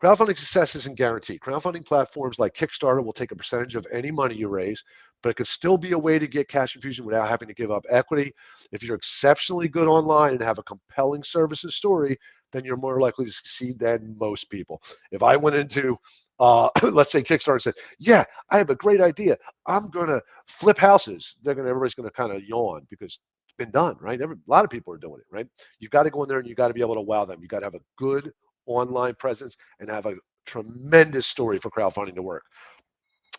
Crowdfunding success isn't guaranteed. Crowdfunding platforms like Kickstarter will take a percentage of any money you raise, but it could still be a way to get cash infusion without having to give up equity. If you're exceptionally good online and have a compelling service and story, then you're more likely to succeed than most people. If I went into, let's say Kickstarter and said, yeah, I have a great idea. I'm going to flip houses. Everybody's going to kind of yawn because it's been done, right? A lot of people are doing it, right? You've got to go in there and you got to be able to wow them. You got to have a good online presence and have a tremendous story for crowdfunding to work.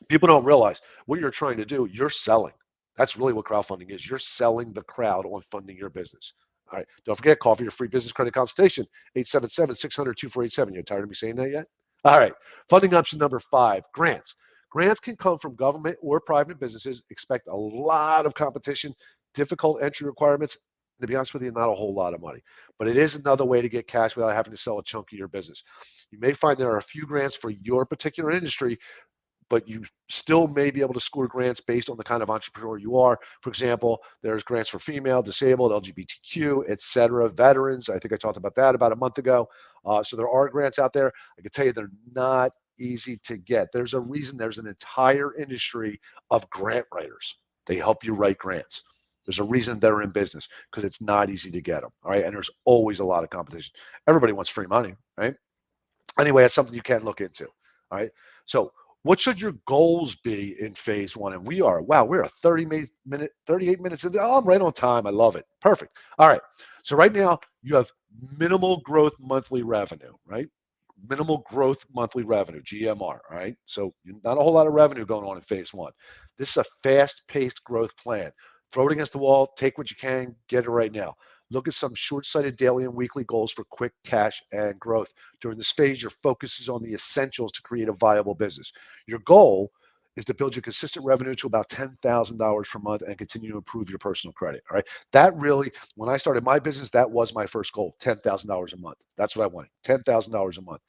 People don't realize what you're trying to do. You're selling. That's really what crowdfunding is. You're selling the crowd on funding your business. All right. Don't forget, call for your free business credit consultation, 877-600-2487. You tired of me saying that yet? All right. Funding option number 5, grants. Grants can come from government or private businesses. Expect a lot of competition, difficult entry requirements. To be honest with you, not a whole lot of money, but it is another way to get cash without having to sell a chunk of your business. You may find there are a few grants for your particular industry, but you still may be able to score grants based on the kind of entrepreneur you are. For example, there's grants for female, disabled, LGBTQ, etc., veterans. I think I talked about that about a month ago. So there are grants out there. I can tell you they're not easy to get. There's a reason there's an entire industry of grant writers. They help you write grants. There's a reason they're in business because it's not easy to get them. All right. And there's always a lot of competition. Everybody wants free money, right? Anyway, that's something you can look into. All right. So what should your goals be in phase one? And we're a 38 minutes in. Oh, I'm right on time. I love it. Perfect. All right. So right now you have minimal growth monthly revenue, right? Minimal growth monthly revenue, GMR. All right. So not a whole lot of revenue going on in phase one. This is a fast-paced growth plan. Throw it against the wall, take what you can, get it right now. Look at some short-sighted daily and weekly goals for quick cash and growth. During this phase, your focus is on the essentials to create a viable business. Your goal is to build your consistent revenue to about $10,000 per month and continue to improve your personal credit. All right. That really, when I started my business, that was my first goal, $10,000 a month. That's what I wanted, $10,000 a month.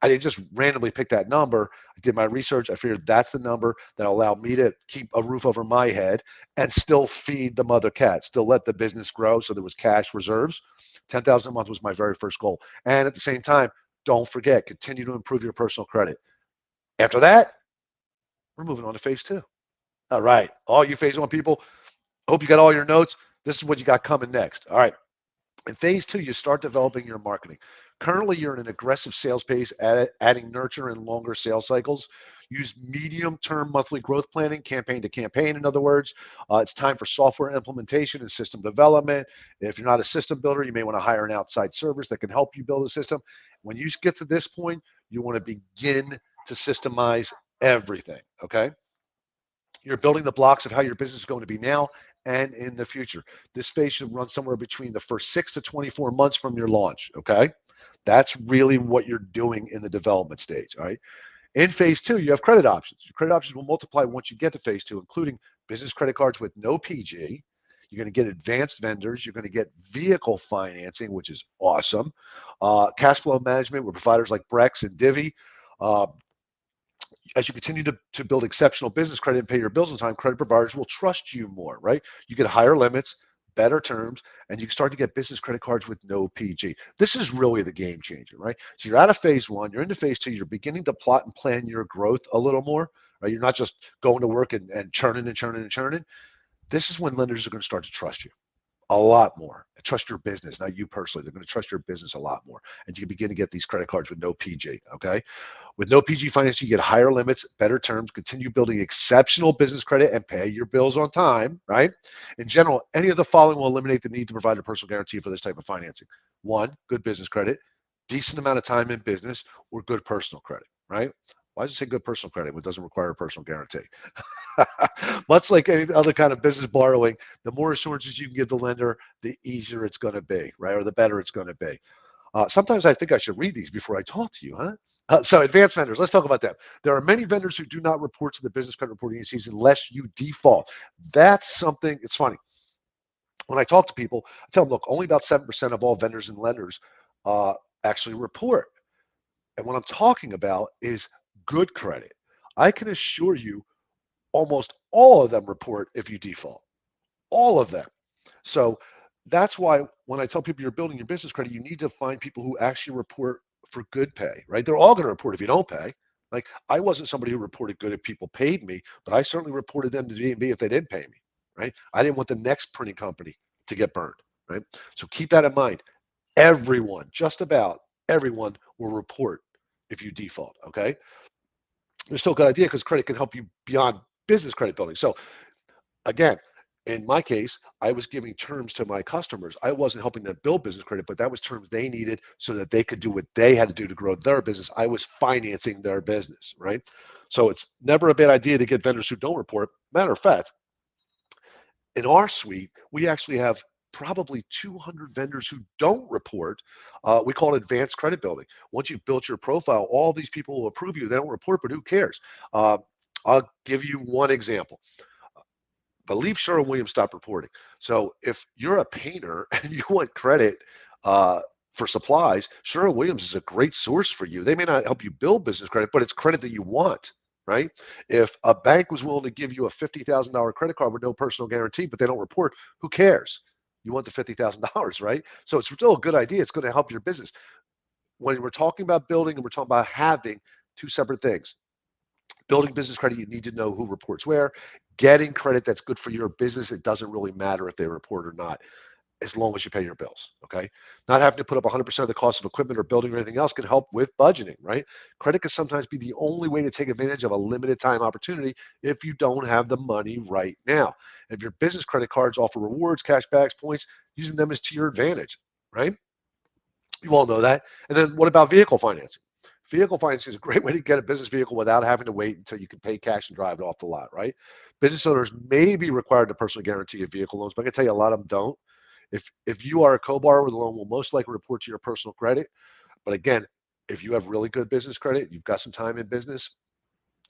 I didn't just randomly pick that number. I did my research. I figured that's the number that allowed me to keep a roof over my head and still feed the mother cat, still let the business grow. So there was cash reserves. 10,000 a month was my very first goal. And at the same time, don't forget, continue to improve your personal credit. After that, we're moving on to phase two. All right. All you phase one people, hope you got all your notes. This is what you got coming next. All right. In phase two, you start developing your marketing. Currently, you're in an aggressive sales pace, adding nurture and longer sales cycles. Use medium-term monthly growth planning, campaign to campaign, in other words. It's time for software implementation and system development. If you're not a system builder, you may want to hire an outside service that can help you build a system. When you get to this point, You want to begin to systemize everything, okay? You're building the blocks of how your business is going to be now and in the future. This phase should run somewhere between the first 6 to 24 months from your launch, okay? That's really what you're doing in the development stage, all right? In phase 2, you have credit options. Your credit options will multiply once you get to phase 2, including business credit cards with no PG. You're going to get advanced vendors. You're going to get vehicle financing, which is awesome. Cash flow management with providers like Brex and Divvy. Uh, as you continue to build exceptional business credit and pay your bills on time, credit providers will trust you more, right? You get higher limits, better terms, and you start to get business credit cards with no PG. This is really the game changer, right? So you're out of phase 1, you're into phase 2, you're beginning to plot and plan your growth a little more, right? You're not just going to work and churning and churning and churning. This is when lenders are going to start to trust you a lot more. Trust your business, not you personally. They're going to trust your business a lot more. And you can begin to get these credit cards with no PG, okay? With no PG financing, you get higher limits, better terms, continue building exceptional business credit, and pay your bills on time, right? In general, any of the following will eliminate the need to provide a personal guarantee for this type of financing. 1, good business credit, decent amount of time in business, or good personal credit, right? Why does it say good personal credit when it doesn't require a personal guarantee? Much like any other kind of business borrowing, the more assurances you can give the lender, the easier it's going to be, right? Or the better it's going to be. Sometimes I think I should read these before I talk to you, huh? So advanced vendors, let's talk about them. There are many vendors who do not report to the business credit reporting agencies unless you default. That's something, it's funny. When I talk to people, I tell them, look, only about 7% of all vendors and lenders actually report. And what I'm talking about is good credit. I can assure you almost all of them report if you default, all of them. So that's why when I tell people you're building your business credit, you need to find people who actually report for good pay, right? They're all going to report if you don't pay. Like I wasn't somebody who reported good if people paid me, but I certainly reported them to D&B if they didn't pay me, right? I didn't want the next printing company to get burned, right? So keep that in mind. Everyone, just about everyone will report if you default, okay? It's still a good idea because credit can help you beyond business credit building. So again, in my case, I was giving terms to my customers. I wasn't helping them build business credit, but that was terms they needed so that they could do what they had to do to grow their business. I was financing their business, right? So it's never a bad idea to get vendors who don't report. Matter of fact, in our suite, we actually have probably 200 vendors who don't report. We call it advanced credit building. Once you've built your profile, all these people will approve you. They don't report, but who cares? I'll give you one example. Believe Sherwin-Williams stopped reporting. So if you're a painter and you want credit for supplies, Sherwin-Williams is a great source for you. They may not help you build business credit, but it's credit that you want, right? If a bank was willing to give you a $50,000 credit card with no personal guarantee, but they don't report, who cares? You want the $50,000, right? So it's still a good idea. It's going to help your business. When we're talking about building and we're talking about having, two separate things. Building business credit, you need to know who reports where. Getting credit that's good for your business, it doesn't really matter if they report or not, as long as you pay your bills, okay? Not having to put up 100% of the cost of equipment or building or anything else can help with budgeting, right? Credit can sometimes be the only way to take advantage of a limited time opportunity if you don't have the money right now. If your business credit cards offer rewards, cashbacks, points, using them is to your advantage, right? You all know that. And then what about vehicle financing? Vehicle financing is a great way to get a business vehicle without having to wait until you can pay cash and drive it off the lot, right? Business owners may be required to personally guarantee a vehicle loans, but I can tell you a lot of them don't. If you are a co-borrower, the loan will most likely report to your personal credit. But again, if you have really good business credit, you've got some time in business,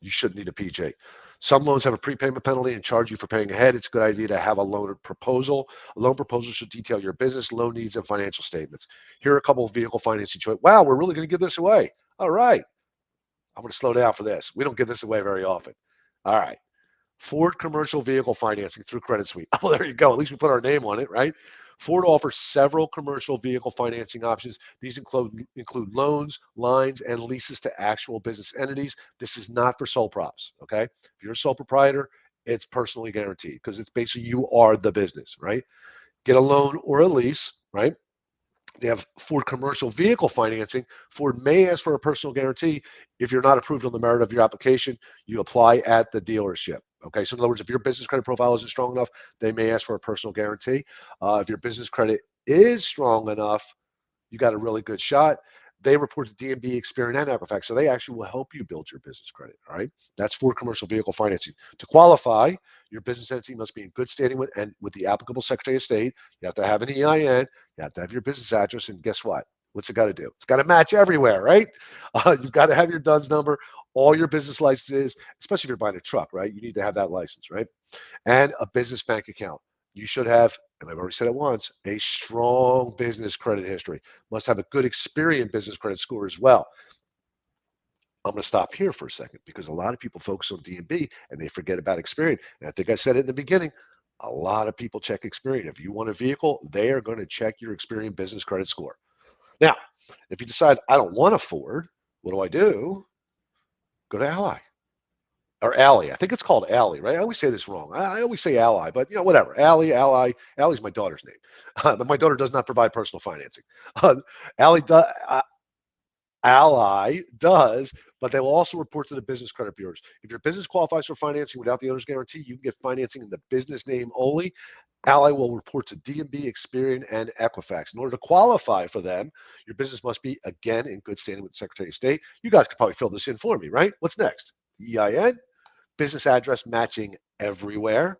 you shouldn't need a PJ. Some loans have a prepayment penalty and charge you for paying ahead. It's a good idea to have a loan proposal. A loan proposal should detail your business, loan needs, and financial statements. Here are a couple of vehicle financing choices. Wow, we're really going to give this away. All right. I'm going to slow down for this. We don't give this away very often. All right. Ford commercial vehicle financing through Credit Suite. Oh, there you go. At least we put our name on it, right? Ford offers several commercial vehicle financing options. These include loans, lines, and leases to actual business entities. This is not for sole props, okay? If you're a sole proprietor, it's personally guaranteed because it's basically you are the business, right? Get a loan or a lease, right? They have Ford commercial vehicle financing. Ford may ask for a personal guarantee. If you're not approved on the merit of your application, you apply at the dealership. Okay, so in other words, if your business credit profile isn't strong enough, they may ask for a personal guarantee. If your business credit is strong enough, you got a really good shot. They report to DMB, Experian, and Equifax, so they actually will help you build your business credit. All right, that's for commercial vehicle financing. To qualify, your business entity must be in good standing with the applicable Secretary of State. You have to have an EIN. You have to have your business address, and guess what? What's it got to do? It's got to match everywhere, right? You've got to have your DUNS number, all your business licenses, especially if you're buying a truck, right? You need to have that license, right? And a business bank account. You should have, and I've already said it once, a strong business credit history. Must have a good Experian business credit score as well. I'm going to stop here for a second because a lot of people focus on DMB and they forget about Experian. And I think I said it in the beginning, a lot of people check Experian. If you want a vehicle, they are going to check your Experian business credit score. Now, if you decide I don't want a Ford, what do? Go to Ally. Or Ally. I think it's called Ally, right? I always say this wrong. I always say Ally, but whatever. Ally. Ally's my daughter's name. But my daughter does not provide personal financing. Ally does. Ally does, but they will also report to the business credit bureaus. If your business qualifies for financing without the owner's guarantee, you can get financing in the business name only. Ally will report to DMB, Experian, and Equifax. In order to qualify for them, your business must be, again, in good standing with the Secretary of State. You guys could probably fill this in for me, right? What's next? EIN, business address matching everywhere,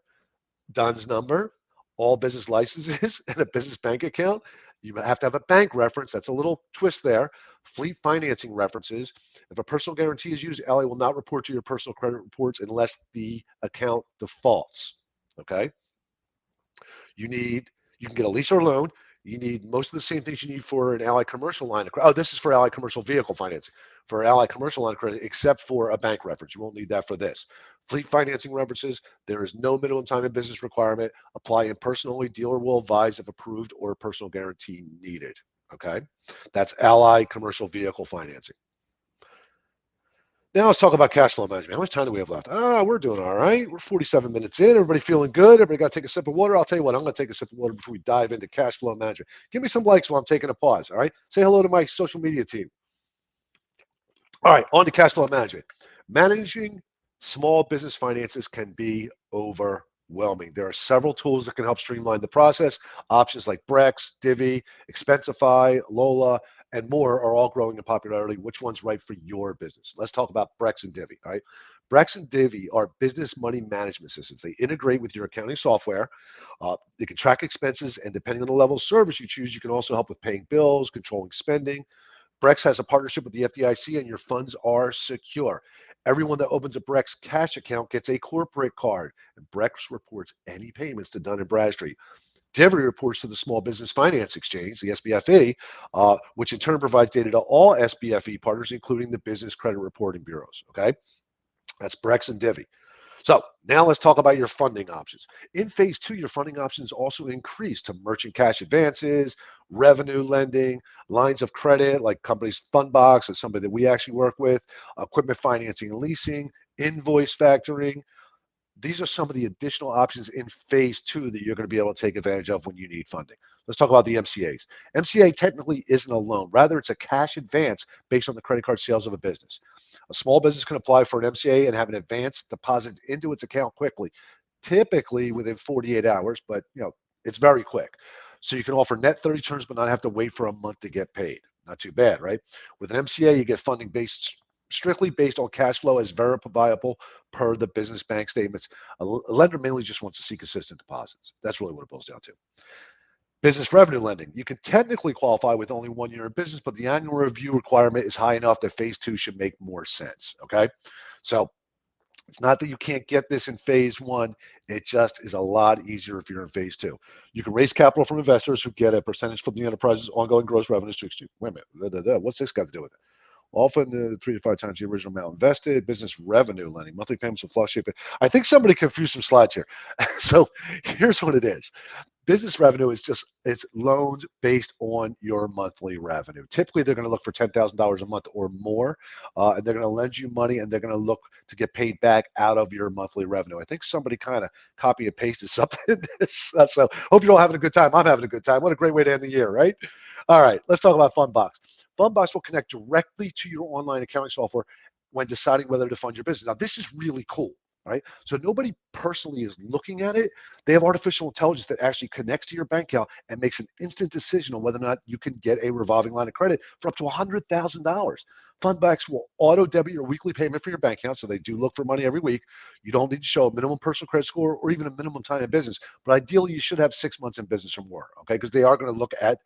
DUNS number, all business licenses, and a business bank account. You have to have a bank reference. That's a little twist there. Fleet financing references. If a personal guarantee is used, Ally will not report to your personal credit reports unless the account defaults. Okay? You can get a lease or loan. You need most of the same things you need for an Ally commercial line of credit. Oh, this is for Ally commercial vehicle financing. For Ally commercial line of credit, except for a bank reference. You won't need that for this. Fleet financing references, there is no minimum time in business requirement. Apply in person only. Dealer will advise if approved or personal guarantee needed. Okay? That's Ally commercial vehicle financing. Now let's talk about cash flow management. How much time do we have left? We're doing all right. We're 47 minutes in. Everybody feeling good? Everybody got to take a sip of water? I'll tell you what, I'm going to take a sip of water before we dive into cash flow management. Give me some likes while I'm taking a pause, all right? Say hello to my social media team. All right, on to cash flow management. Managing small business finances can be overwhelming. There are several tools that can help streamline the process. Options like Brex, Divvy, Expensify, Lola, and more are all growing in popularity. Which one's right for your business? Let's talk about Brex and Divvy, all right? Brex and Divvy are business money management systems. They integrate with your accounting software. They can track expenses, and depending on the level of service you choose, you can also help with paying bills, controlling spending. Brex has a partnership with the FDIC, and your funds are secure. Everyone that opens a Brex cash account gets a corporate card, and Brex reports any payments to Dun & Bradstreet. Divvy reports to the Small Business Finance Exchange, the SBFE, which in turn provides data to all SBFE partners, including the Business Credit Reporting Bureaus, okay? That's Brex and Divvy. So now let's talk about your funding options. In phase 2, your funding options also increase to merchant cash advances, revenue lending, lines of credit like companies Fundbox, that's somebody that we actually work with, equipment financing and leasing, invoice factoring. These are some of the additional options in phase 2 that you're going to be able to take advantage of when you need funding. Let's talk about the MCAs. MCA technically isn't a loan. Rather, it's a cash advance based on the credit card sales of a business. A small business can apply for an MCA and have an advance deposited into its account quickly, typically within 48 hours, but it's very quick. So you can offer net 30 terms but not have to wait for a month to get paid. Not too bad, right? With an MCA, you get funding strictly based on cash flow as verifiable per the business bank statements. A lender mainly just wants to see consistent deposits. That's really what it boils down to. Business revenue lending. You can technically qualify with only 1 year in business, but the annual review requirement is high enough that phase 2 should make more sense, okay? So it's not that you can't get this in phase 1. It just is a lot easier if you're in phase 2. You can raise capital from investors who get a percentage from the enterprise's ongoing gross revenues to exchange. Wait a minute, what's this got to do with it? Often 3 to 5 times the original amount invested. Business revenue lending. Monthly payments will fluctuate. I think somebody confused some slides here. So here's what it is. Business revenue is it's loans based on your monthly revenue. Typically, they're going to look for $10,000 a month or more, and they're going to lend you money, and they're going to look to get paid back out of your monthly revenue. I think somebody kind of copy and pasted something in this. So hope you're all having a good time. I'm having a good time. What a great way to end the year, right? All right, let's talk about Fundbox. Fundbox will connect directly to your online accounting software when deciding whether to fund your business. Now, this is really cool. right? So nobody personally is looking at it. They have artificial intelligence that actually connects to your bank account and makes an instant decision on whether or not you can get a revolving line of credit for up to $100,000. Fundbox will auto debit your weekly payment for your bank account, so they do look for money every week. You don't need to show a minimum personal credit score or even a minimum time in business, but ideally you should have 6 months in business or more, okay? Because they are going to look at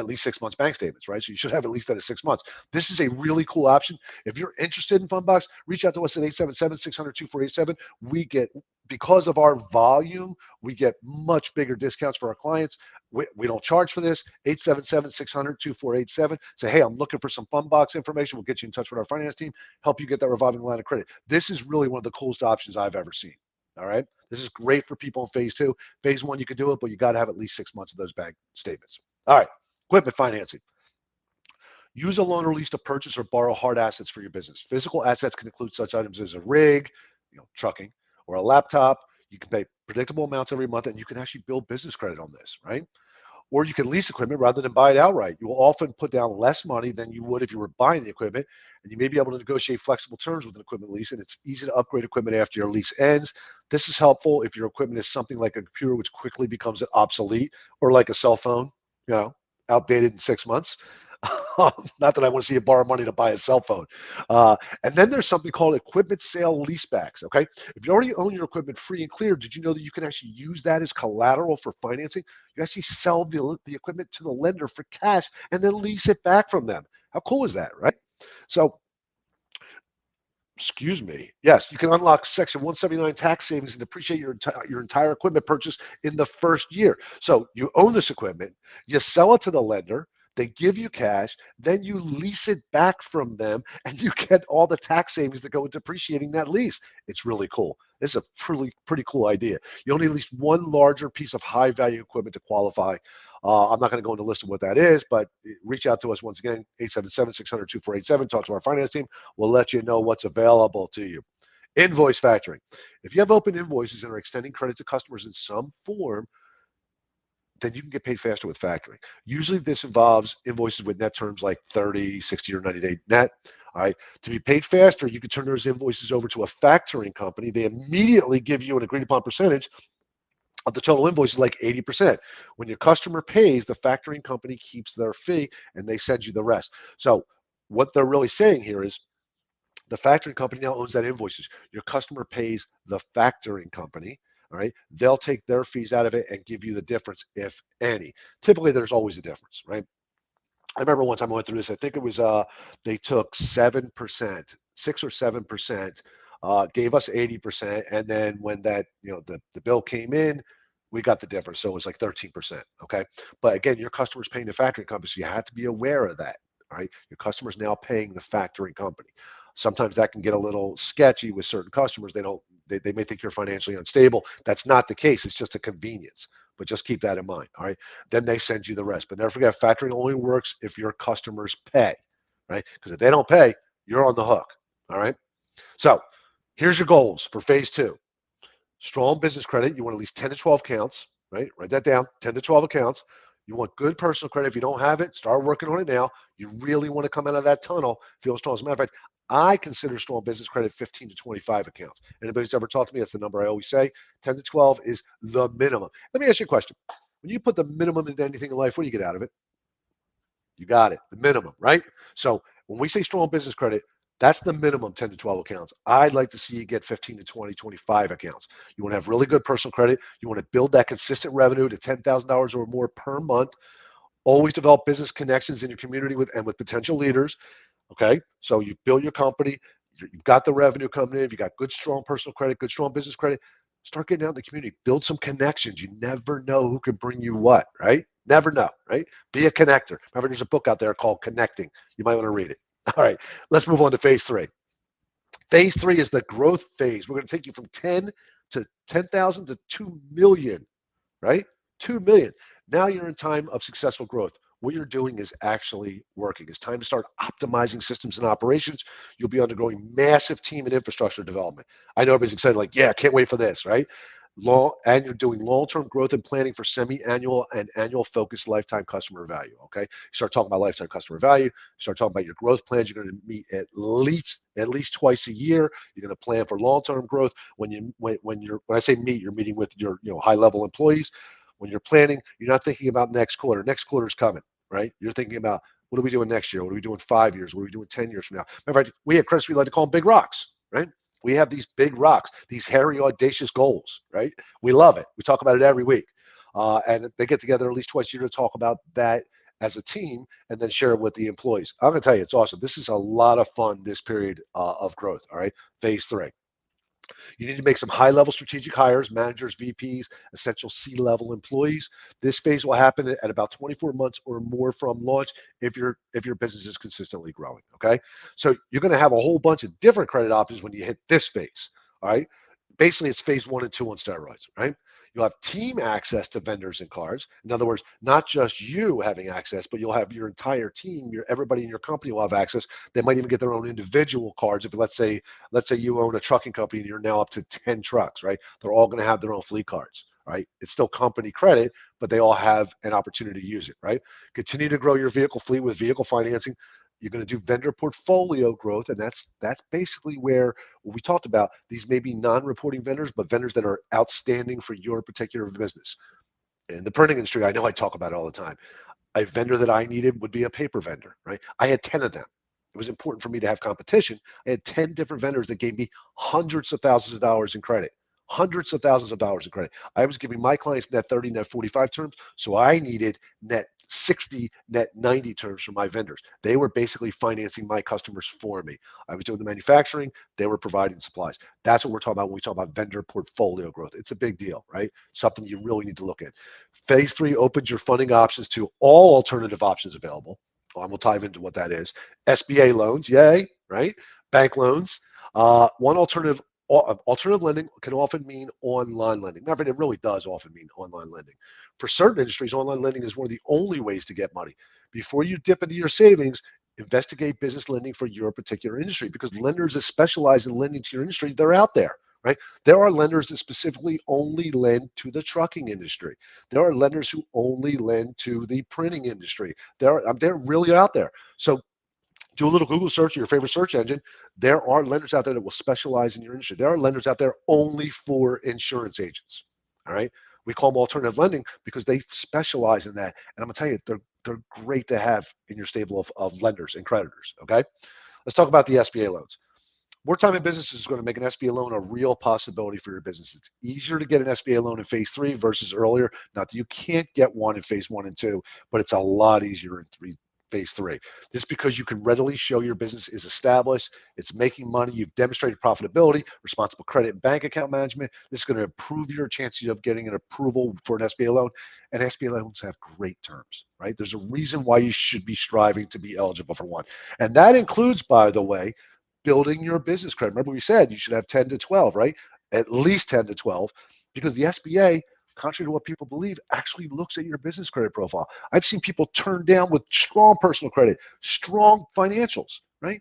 least 6 months bank statements, right? So you should have at least that at 6 months. This is a really cool option. If you're interested in Fundbox, reach out to us at 877-600-2487. We get, because of our volume, we get much bigger discounts for our clients. We don't charge for this. 877-600-2487. Say, hey, I'm looking for some Fundbox information. We'll get you in touch with our finance team, help you get that revolving line of credit. This is really one of the coolest options I've ever seen. All right. This is great for people in phase 2. Phase 1, you could do it, but you got to have at least 6 months of those bank statements. All right. Equipment financing. Use a loan or lease to purchase or borrow hard assets for your business. Physical assets can include such items as a rig, trucking, or a laptop. You can pay predictable amounts every month, and you can actually build business credit on this, right? Or you can lease equipment rather than buy it outright. You will often put down less money than you would if you were buying the equipment, and you may be able to negotiate flexible terms with an equipment lease, and it's easy to upgrade equipment after your lease ends. This is helpful if your equipment is something like a computer, which quickly becomes obsolete, or like a cell phone, outdated in 6 months. Not that I want to see you borrow money to buy a cell phone. And then there's something called equipment sale leasebacks, okay? If you already own your equipment free and clear, did you know that you can actually use that as collateral for financing? You actually sell the equipment to the lender for cash and then lease it back from them. How cool is that, right? So, excuse me. Yes, you can unlock Section 179 tax savings and depreciate your entire equipment purchase in the first year. So you own this equipment, you sell it to the lender, they give you cash, then you lease it back from them, and you get all the tax savings that go with depreciating that lease. It's really cool. It's a pretty cool idea. You only need at least one larger piece of high value equipment to qualify. I'm not going to go into a list of what that is, but reach out to us once again, 877-600-2487. Talk to our finance team. We'll let you know what's available to you. Invoice factoring. If you have open invoices and are extending credit to customers in some form, then you can get paid faster with factoring. Usually this involves invoices with net terms like 30, 60, or 90-day net. All right. To be paid faster, you can turn those invoices over to a factoring company. They immediately give you an agreed upon percentage of the total invoice, is like 80%. When your customer pays, the factoring company keeps their fee and they send you the rest. So what they're really saying here is the factoring company now owns that invoices. Your customer pays the factoring company. All right. They'll take their fees out of it and give you the difference, if any. Typically, there's always a difference, right? I remember one time I went through this. I think it was they took 7%, 6 or 7%, gave us 80%, and then when that the bill came in, we got the difference. So it was like 13%. Okay, but again, your customer's paying the factoring company, so you have to be aware of that. All right, your customer's now paying the factoring company. Sometimes that can get a little sketchy with certain customers. They may think you're financially unstable. That's not the case. It's just a convenience. But just keep that in mind. All right. Then they send you the rest. But never forget, factoring only works if your customers pay, right? Because if they don't pay, you're on the hook. All right. So here's your goals for phase 2. Strong business credit. You want at least 10 to 12 accounts, right? Write that down. 10 to 12 accounts. You want good personal credit. If you don't have it, start working on it now. You really want to come out of that tunnel feeling strong. As a matter of fact, I consider strong business credit 15 to 25 accounts. Anybody who's ever talked to me, that's the number I always say. 10 to 12 is the minimum. Let me ask you a question. When you put the minimum into anything in life, what do you get out of it? You got it, the minimum, right? So when we say strong business credit, that's the minimum 10 to 12 accounts. I'd like to see you get 15 to 20, 25 accounts. You want to have really good personal credit. You want to build that consistent revenue to $10,000 or more per month. Always develop business connections in your community with potential leaders. Okay, so you build your company, you've got the revenue coming in, you've got good, strong personal credit, good, strong business credit. Start getting out in the community, build some connections. You never know who can bring you what, right? Never know, right? Be a connector. Remember, there's a book out there called Connecting. You might want to read it. All right, let's move on to phase 3. Phase 3 is the growth phase. We're going to take you from 10 to 10,000 to 2 million, right? 2 million. Now you're in time of successful growth. What you're doing is actually working. It's time to start optimizing systems and operations. You'll be undergoing massive team and infrastructure development. I know everybody's excited, like, yeah, can't wait for this, right? and you're doing long-term growth and planning for semi-annual and annual focused lifetime customer value. Okay, you start talking about lifetime customer value. You start talking about your growth plans. You're going to meet at least twice a year. You're going to plan for long-term growth. When I say meet, you're meeting with your high-level employees. When you're planning, you're not thinking about next quarter. Next quarter's coming, right? You're thinking about, what are we doing next year? What are we doing 5 years? What are we doing 10 years from now? Matter of fact, we at Credit Suisse like to call them big rocks, right? We have these big rocks, these hairy, audacious goals, right? We love it. We talk about it every week. And they get together at least twice a year to talk about that as a team and then share it with the employees. I'm going to tell you, it's awesome. This is a lot of fun, this period of growth, all right? Phase 3. You need to make some high-level strategic hires, managers, VPs, essential C-level employees. This phase will happen at about 24 months or more from launch if your business is consistently growing, okay? So you're going to have a whole bunch of different credit options when you hit this phase, all right? Basically, it's phase 1 and 2 on steroids, right? You'll have team access to vendors and cards. In other words, not just you having access, but you'll have your entire team, everybody in your company will have access. They might even get their own individual cards. If let's say you own a trucking company and you're now up to 10 trucks, right? They're all going to have their own fleet cards, right? It's still company credit, but they all have an opportunity to use it, right? Continue to grow your vehicle fleet with vehicle financing. You're going to do vendor portfolio growth, and that's basically where we talked about. These may be non-reporting vendors, but vendors that are outstanding for your particular business. In the printing industry, I know I talk about it all the time. A vendor that I needed would be a paper vendor, right? I had 10 of them. It was important for me to have competition. I had 10 different vendors that gave me hundreds of thousands of dollars in credit. Hundreds of thousands of dollars in credit. I was giving my clients net 30, net 45 terms, so I needed net 60, net 90 terms from my vendors. They were basically financing my customers for me. I was doing the manufacturing, they were providing supplies. That's what we're talking about when we talk about vendor portfolio growth. It's a big deal, right? Something you really need to look at. Phase 3 opens your funding options to all alternative options available. We'll dive into what that is. SBA loans, yay, right? Bank loans. One alternative lending can often mean online lending. Matter of fact, it really does often mean online lending. For certain industries, online lending is one of the only ways to get money. Before you dip into your savings, investigate business lending for your particular industry, because lenders that specialize in lending to your industry, they're out there, right? There are lenders that specifically only lend to the trucking industry. There are lenders who only lend to the printing industry. They're really out there. So do a little Google search, your favorite search engine. There are lenders out there that will specialize in your industry. There are lenders out there only for insurance agents. All right. We call them alternative lending because they specialize in that. And I'm gonna tell you, they're great to have in your stable of lenders and creditors. Okay. Let's talk about the SBA loans. More time in business is going to make an SBA loan a real possibility for your business. It's easier to get an SBA loan in phase 3 versus earlier. Not that you can't get one in phase 1 and 2, but it's a lot easier in phase 3. This is because you can readily show your business is established, it's making money, you've demonstrated profitability, responsible credit and bank account management. This is going to improve your chances of getting an approval for an SBA loan. And SBA loans have great terms, right? There's a reason why you should be striving to be eligible for one. And that includes, by the way, building your business credit. Remember, we said you should have 10 to 12, right? At least 10 to 12, because the SBA, contrary to what people believe, actually looks at your business credit profile. I've seen people turn down with strong personal credit, strong financials, right?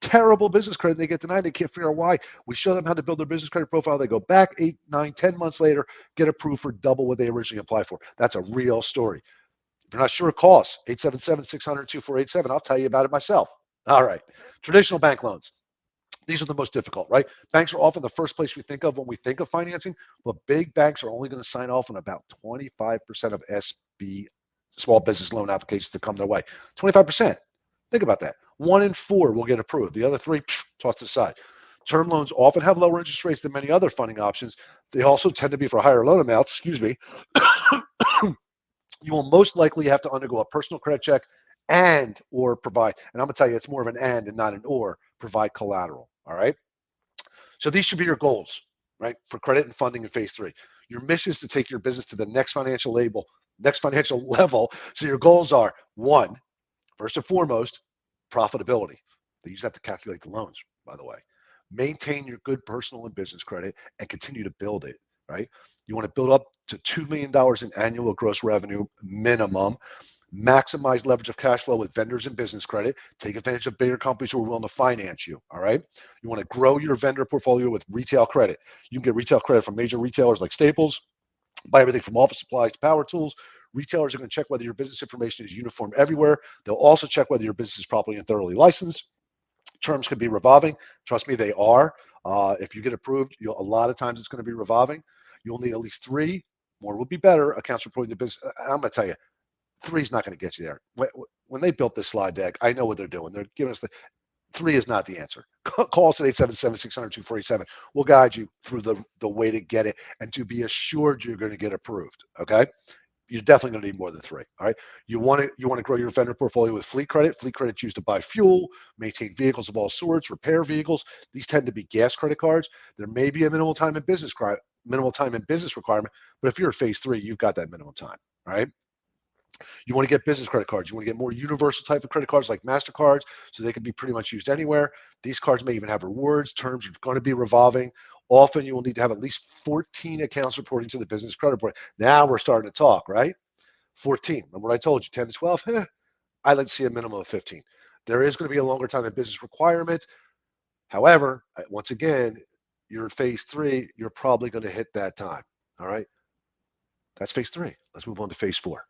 Terrible business credit. They get denied. They can't figure out why. We show them how to build their business credit profile. They go back 8, 9, 10 months later, get approved for double what they originally applied for. That's a real story. If you're not sure it costs, 877-600-2487. I'll tell you about it myself. All right. Traditional bank loans. These are the most difficult, right? Banks are often the first place we think of when we think of financing, but big banks are only going to sign off on about 25% of SB, small business loan applications that come their way. 25%. Think about that. 1 in 4 will get approved. The other 3, tossed aside. Term loans often have lower interest rates than many other funding options. They also tend to be for higher loan amounts. Excuse me. You will most likely have to undergo a personal credit check and or provide, and I'm going to tell you, it's more of an and not an or, provide collateral. All right. So these should be your goals, right? For credit and funding in phase 3. Your mission is to take your business to the next financial level. So your goals are: 1, first and foremost, profitability. They use that to calculate the loans, by the way. Maintain your good personal and business credit and continue to build it, right? You want to build up to $2 million in annual gross revenue minimum. Maximize leverage of cash flow with vendors and business credit. Take advantage of bigger companies who are willing to finance you, all right? You want to grow your vendor portfolio with retail credit. You can get retail credit from major retailers like Staples, buy everything from office supplies to power tools. Retailers are going to check whether your business information is uniform everywhere. They'll also check whether your business is properly and thoroughly licensed. Terms can be revolving. Trust me, they are. If you get approved, a lot of times it's going to be revolving. You'll need at least 3, more will be better, accounts reporting the business. I'm going to tell you, 3 is not going to get you there. When they built this slide deck, I know what they're doing. They're giving us 3 is not the answer. Call us at 877-600-2487. We'll guide you through the way to get it and to be assured you're going to get approved, okay? You're definitely going to need more than 3. All right. You want to grow your vendor portfolio with fleet credit. Fleet credit's used to buy fuel, maintain vehicles of all sorts, repair vehicles. These tend to be gas credit cards. There may be a minimal time in business requirement, but if you're at phase 3, you've got that minimum time. All right. You want to get business credit cards. You want to get more universal type of credit cards like MasterCards, so they can be pretty much used anywhere. These cards may even have rewards. Terms are going to be revolving. Often you will need to have at least 14 accounts reporting to the business credit board. Now we're starting to talk, right? 14. Remember what I told you, 10 to 12? I'd like to see a minimum of 15. There is going to be a longer time in business requirement. However, once again, you're in phase 3, you're probably going to hit that time. All right. That's phase 3. Let's move on to phase 4.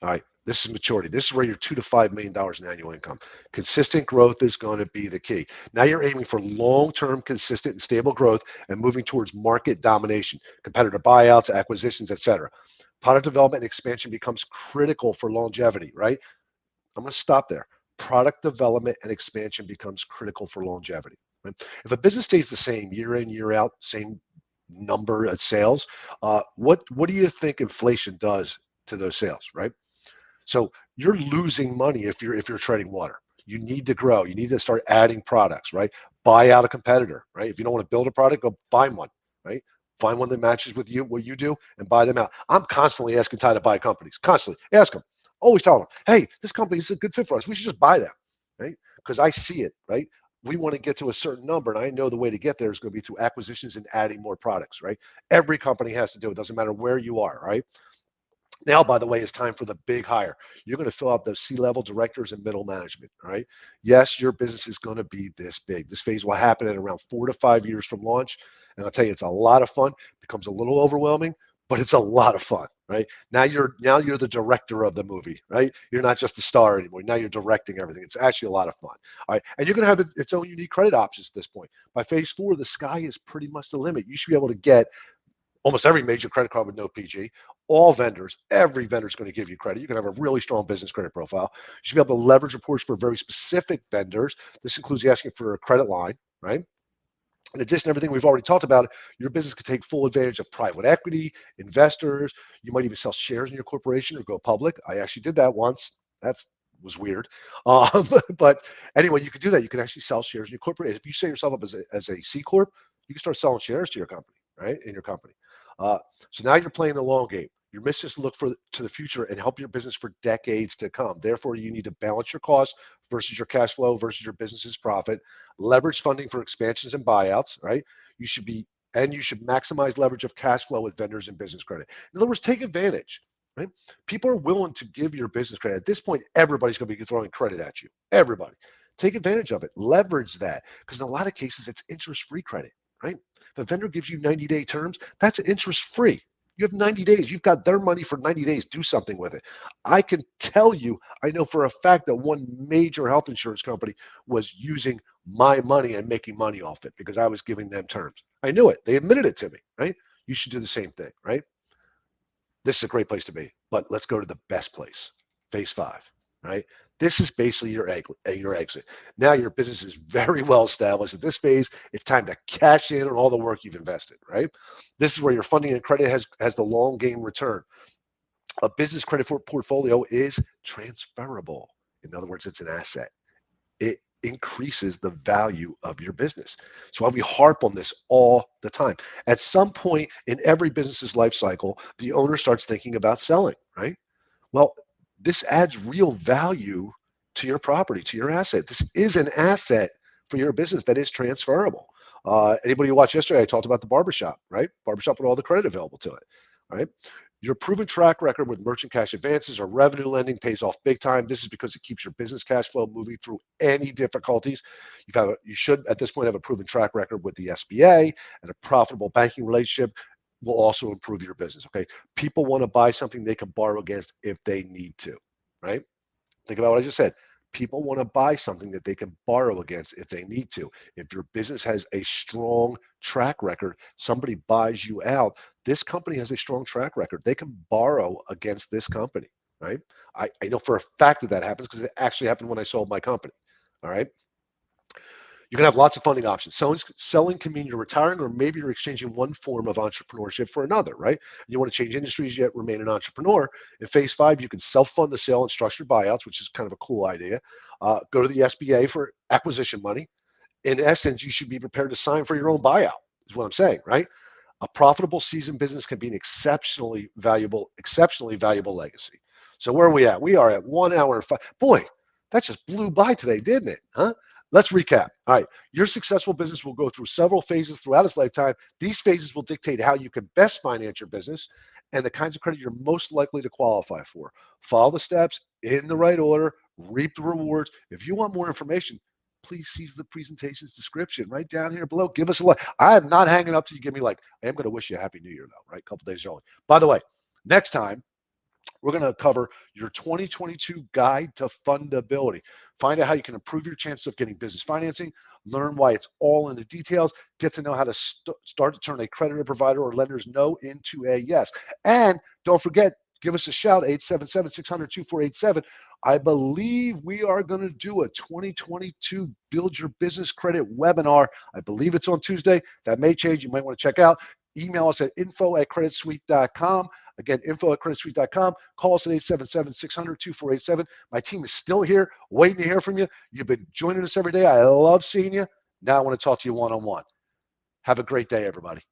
All right, this is maturity. This is where you're $2 to $5 million in annual income. Consistent growth is going to be the key. Now you're aiming for long-term, consistent, and stable growth and moving towards market domination, competitor buyouts, acquisitions, etc. Product development and expansion becomes critical for longevity, right? I'm going to stop there. Product development and expansion becomes critical for longevity. Right? If a business stays the same year in, year out, same number of sales, what do you think inflation does to those sales, right? So you're losing money if you're treading water. You need to grow. You need to start adding products, right? Buy out a competitor, right? If you don't want to build a product, go find one, right? Find one that matches with you, what you do, and buy them out. I'm constantly asking Ty to buy companies. Constantly ask them. Always tell them, hey, this company is a good fit for us. We should just buy them, right? Because I see it, right? We want to get to a certain number, and I know the way to get there is going to be through acquisitions and adding more products, right? Every company has to do it. Doesn't matter where you are, right? Now, by the way, it's time for the big hire. You're going to fill out those C-level directors and middle management, all right? Yes, your business is going to be this big. This phase will happen in around 4 to 5 years from launch. And I'll tell you, it's a lot of fun. It becomes a little overwhelming, but it's a lot of fun, right? Now you're the director of the movie, right? You're not just the star anymore. Now you're directing everything. It's actually a lot of fun, all right? And you're going to have its own unique credit options at this point. By phase 4, the sky is pretty much the limit. You should be able to get almost every major credit card with no PG. All vendors, every vendor is going to give you credit. You can have a really strong business credit profile. You should be able to leverage reports for very specific vendors. This includes asking for a credit line, right? In addition to everything we've already talked about, your business could take full advantage of private equity, investors. You might even sell shares in your corporation or go public. I actually did that once. That was weird. But anyway, you could do that. You can actually sell shares in your corporation. If you set yourself up as a C Corp, you can start selling shares to your company, right? In your company. So now you're playing the long game. Your mission is to look to the future and help your business for decades to come. Therefore, you need to balance your costs versus your cash flow versus your business's profit. Leverage funding for expansions and buyouts, right? You should maximize leverage of cash flow with vendors and business credit. In other words, take advantage, right? People are willing to give your business credit. At this point, everybody's going to be throwing credit at you. Everybody. Take advantage of it. Leverage that, because in a lot of cases, it's interest-free credit, right? If a vendor gives you 90-day terms, that's interest-free. You have 90 days. You've got their money for 90 days. Do something with it. I can tell you, I know for a fact that one major health insurance company was using my money and making money off it because I was giving them terms. I knew it. They admitted it to me, right? You should do the same thing, right? This is a great place to be, but let's go to the best place, phase 5, right? This is basically your exit. Now your business is very well established. At this phase, it's time to cash in on all the work you've invested, right? This is where your funding and credit has the long game return. A business credit portfolio is transferable. In other words, it's an asset. It increases the value of your business. So we harp on this all the time. At some point in every business's life cycle, the owner starts thinking about selling, right? Well, this adds real value to your property, to your asset. This is an asset for your business that is transferable. Anybody who watched yesterday, I talked about the barbershop, right? Barbershop with all the credit available to it, right? Your proven track record with merchant cash advances or revenue lending pays off big time. This is because it keeps your business cash flow moving through any difficulties. You should, at this point, have a proven track record with the SBA, and a profitable banking relationship will also improve your business, okay? People want to buy something they can borrow against if they need to, right? Think about what I just said. People want to buy something that they can borrow against if they need to. If your business has a strong track record, somebody buys you out. This company has a strong track record. They can borrow against this company, right? I know for a fact that happens because it actually happened when I sold my company, all right? You can have lots of funding options. Selling can mean you're retiring, or maybe you're exchanging one form of entrepreneurship for another, right? You want to change industries yet remain an entrepreneur. In phase 5, you can self-fund the sale and structured buyouts, which is kind of a cool idea. Go to the SBA for acquisition money. In essence, you should be prepared to sign for your own buyout, is what I'm saying, right? A profitable seasoned business can be an exceptionally valuable legacy. So where are we at? We are at 1 hour and 5. Boy, that just blew by today, didn't it? Huh? Let's recap. All right. Your successful business will go through several phases throughout its lifetime. These phases will dictate how you can best finance your business and the kinds of credit you're most likely to qualify for. Follow the steps in the right order, reap the rewards. If you want more information, please see the presentation's description right down here below. Give us a like. I am not hanging up till you give me like. I am going to wish you a happy new year though, right? A couple days early. By the way, next time, we're going to cover your 2022 guide to fundability. Find out how you can improve your chances of getting business financing, learn why it's all in the details, get to know how to start to turn a creditor, provider, or lender's no into a yes. And don't forget, give us a shout, 877-600-2487. I believe we are going to do a 2022 Build Your Business Credit webinar. I believe it's on Tuesday. That may change. You might want to check out. Email us at info@creditsuite.com. Again, info@creditsuite.com. Call us at 877-600-2487. My team is still here waiting to hear from you. You've been joining us every day. I love seeing you. Now I want to talk to you one-on-one. Have a great day, everybody.